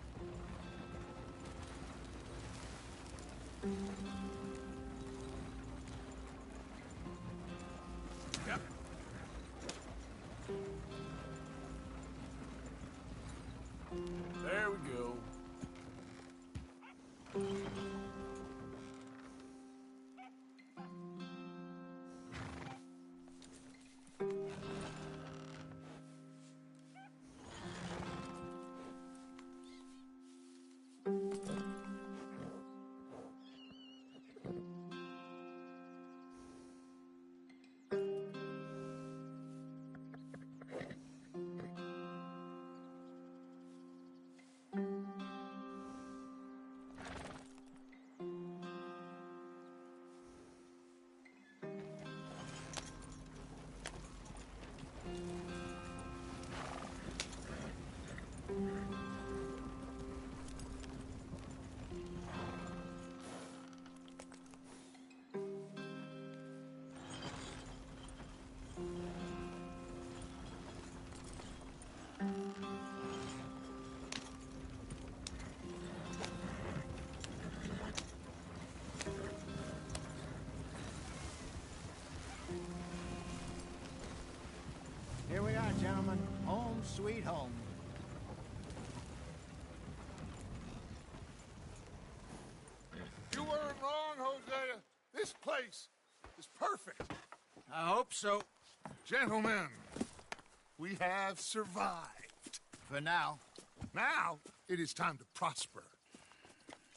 Yep. There we go. This place is perfect. I hope so. Gentlemen, we have survived. For now. Now, it is time to prosper.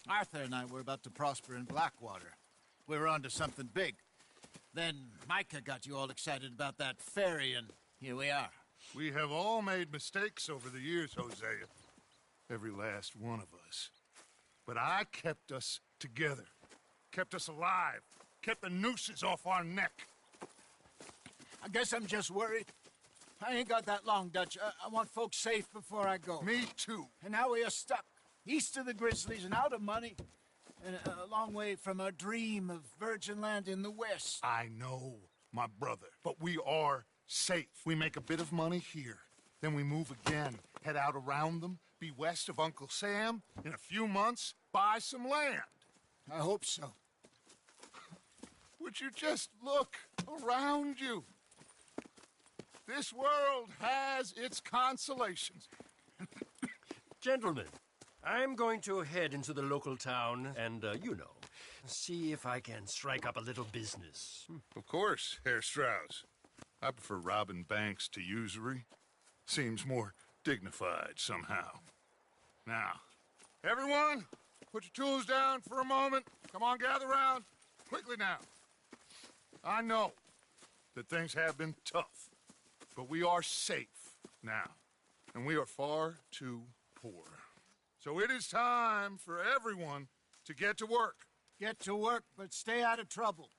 Arthur and I were about to prosper in Blackwater. We were onto something big. Then Micah got you all excited about that ferry, and here we are. We have all made mistakes over the years, Hosea. Every last one of us. But I kept us together. Kept us alive. Kept the nooses off our neck. I guess I'm just worried. I ain't got that long, Dutch. I want folks safe before I go. Me too. And now we are stuck. East of the Grizzlies and out of money. And a long way from our dream of virgin land in the west. I know, my brother. But we are safe. We make a bit of money here. Then we move again. Head out around them. Be west of Uncle Sam. In a few months, buy some land. I hope so. Would you just look around you? This world has its consolations. Gentlemen, I'm going to head into the local town and, see if I can strike up a little business. Of course, Herr Strauss. I prefer robbing banks to usury. Seems more dignified somehow. Now, everyone, put your tools down for a moment. Come on, gather round. Quickly now. I know that things have been tough, but we are safe now, and we are far too poor. So it is time for everyone to get to work. Get to work, but stay out of trouble.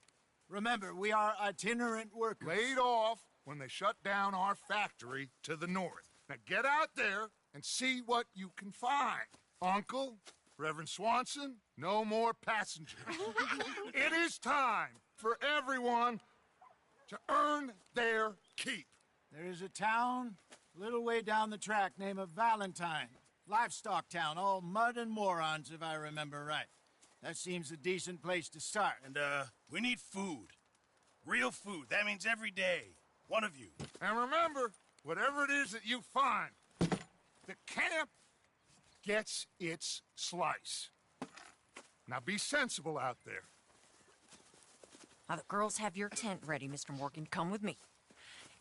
Remember, we are itinerant workers. Laid off when they shut down our factory to the north. Now get out there and see what you can find. Uncle, Reverend Swanson, no more passengers. It is time for everyone to earn their keep. There is a town a little way down the track named Valentine. Livestock town, all mud and morons, if I remember right. That seems a decent place to start. And, we need food. Real food. That means every day. One of you. And remember, whatever it is that you find, the camp gets its slice. Now be sensible out there. Now, the girls have your tent ready, Mr. Morgan. Come with me.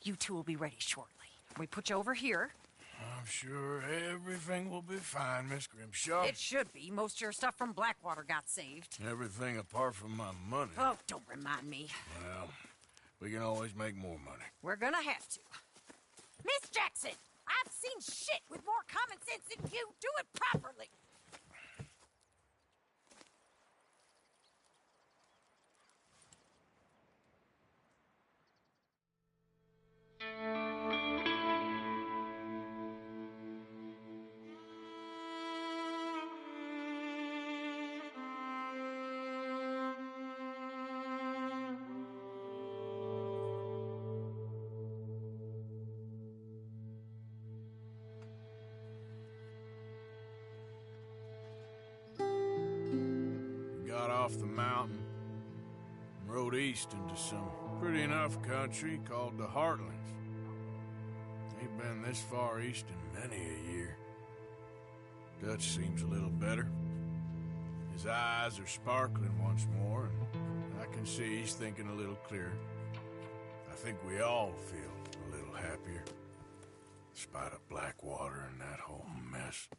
You two will be ready shortly. We put you over here. I'm sure everything will be fine, Miss Grimshaw. It should be. Most of your stuff from Blackwater got saved. Everything apart from my money. Oh, don't remind me. Well, we can always make more money. We're gonna have to. Miss Jackson, I've seen shit with more common sense than you. Do it properly. Got off the mountain and rode east into some pretty enough country called the Heartlands. Ain't been this far east in many a year. Dutch seems a little better. His eyes are sparkling once more, and I can see he's thinking a little clearer. I think we all feel a little happier, in spite of Blackwater and that whole mess.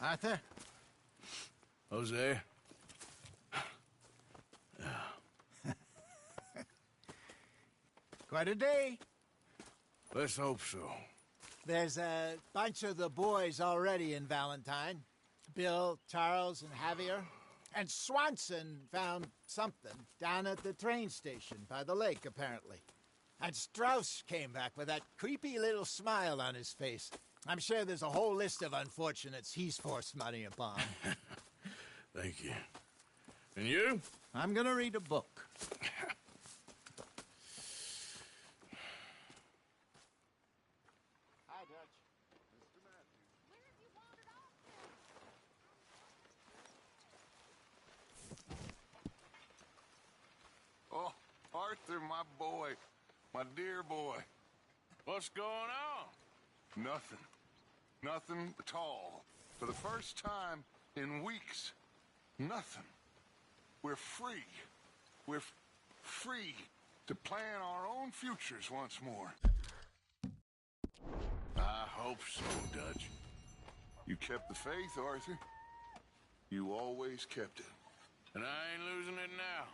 Arthur? Jose? Quite a day. Let's hope so. There's a bunch of the boys already in Valentine. Bill, Charles, and Javier. And Swanson found something down at the train station by the lake, apparently. And Strauss came back with that creepy little smile on his face. I'm sure there's a whole list of unfortunates he's forced money upon. Thank you. And you? I'm gonna read a book. Hi, Dutch. Mr. Matthews. Where have you wandered Oh, off Arthur, my boy. My dear boy. What's going on? Nothing. Nothing at all. For the first time in weeks, Nothing. We're free. We're free to plan our own futures once more. I hope so, Dutch. You kept the faith, Arthur. You always kept it. And I ain't losing it now.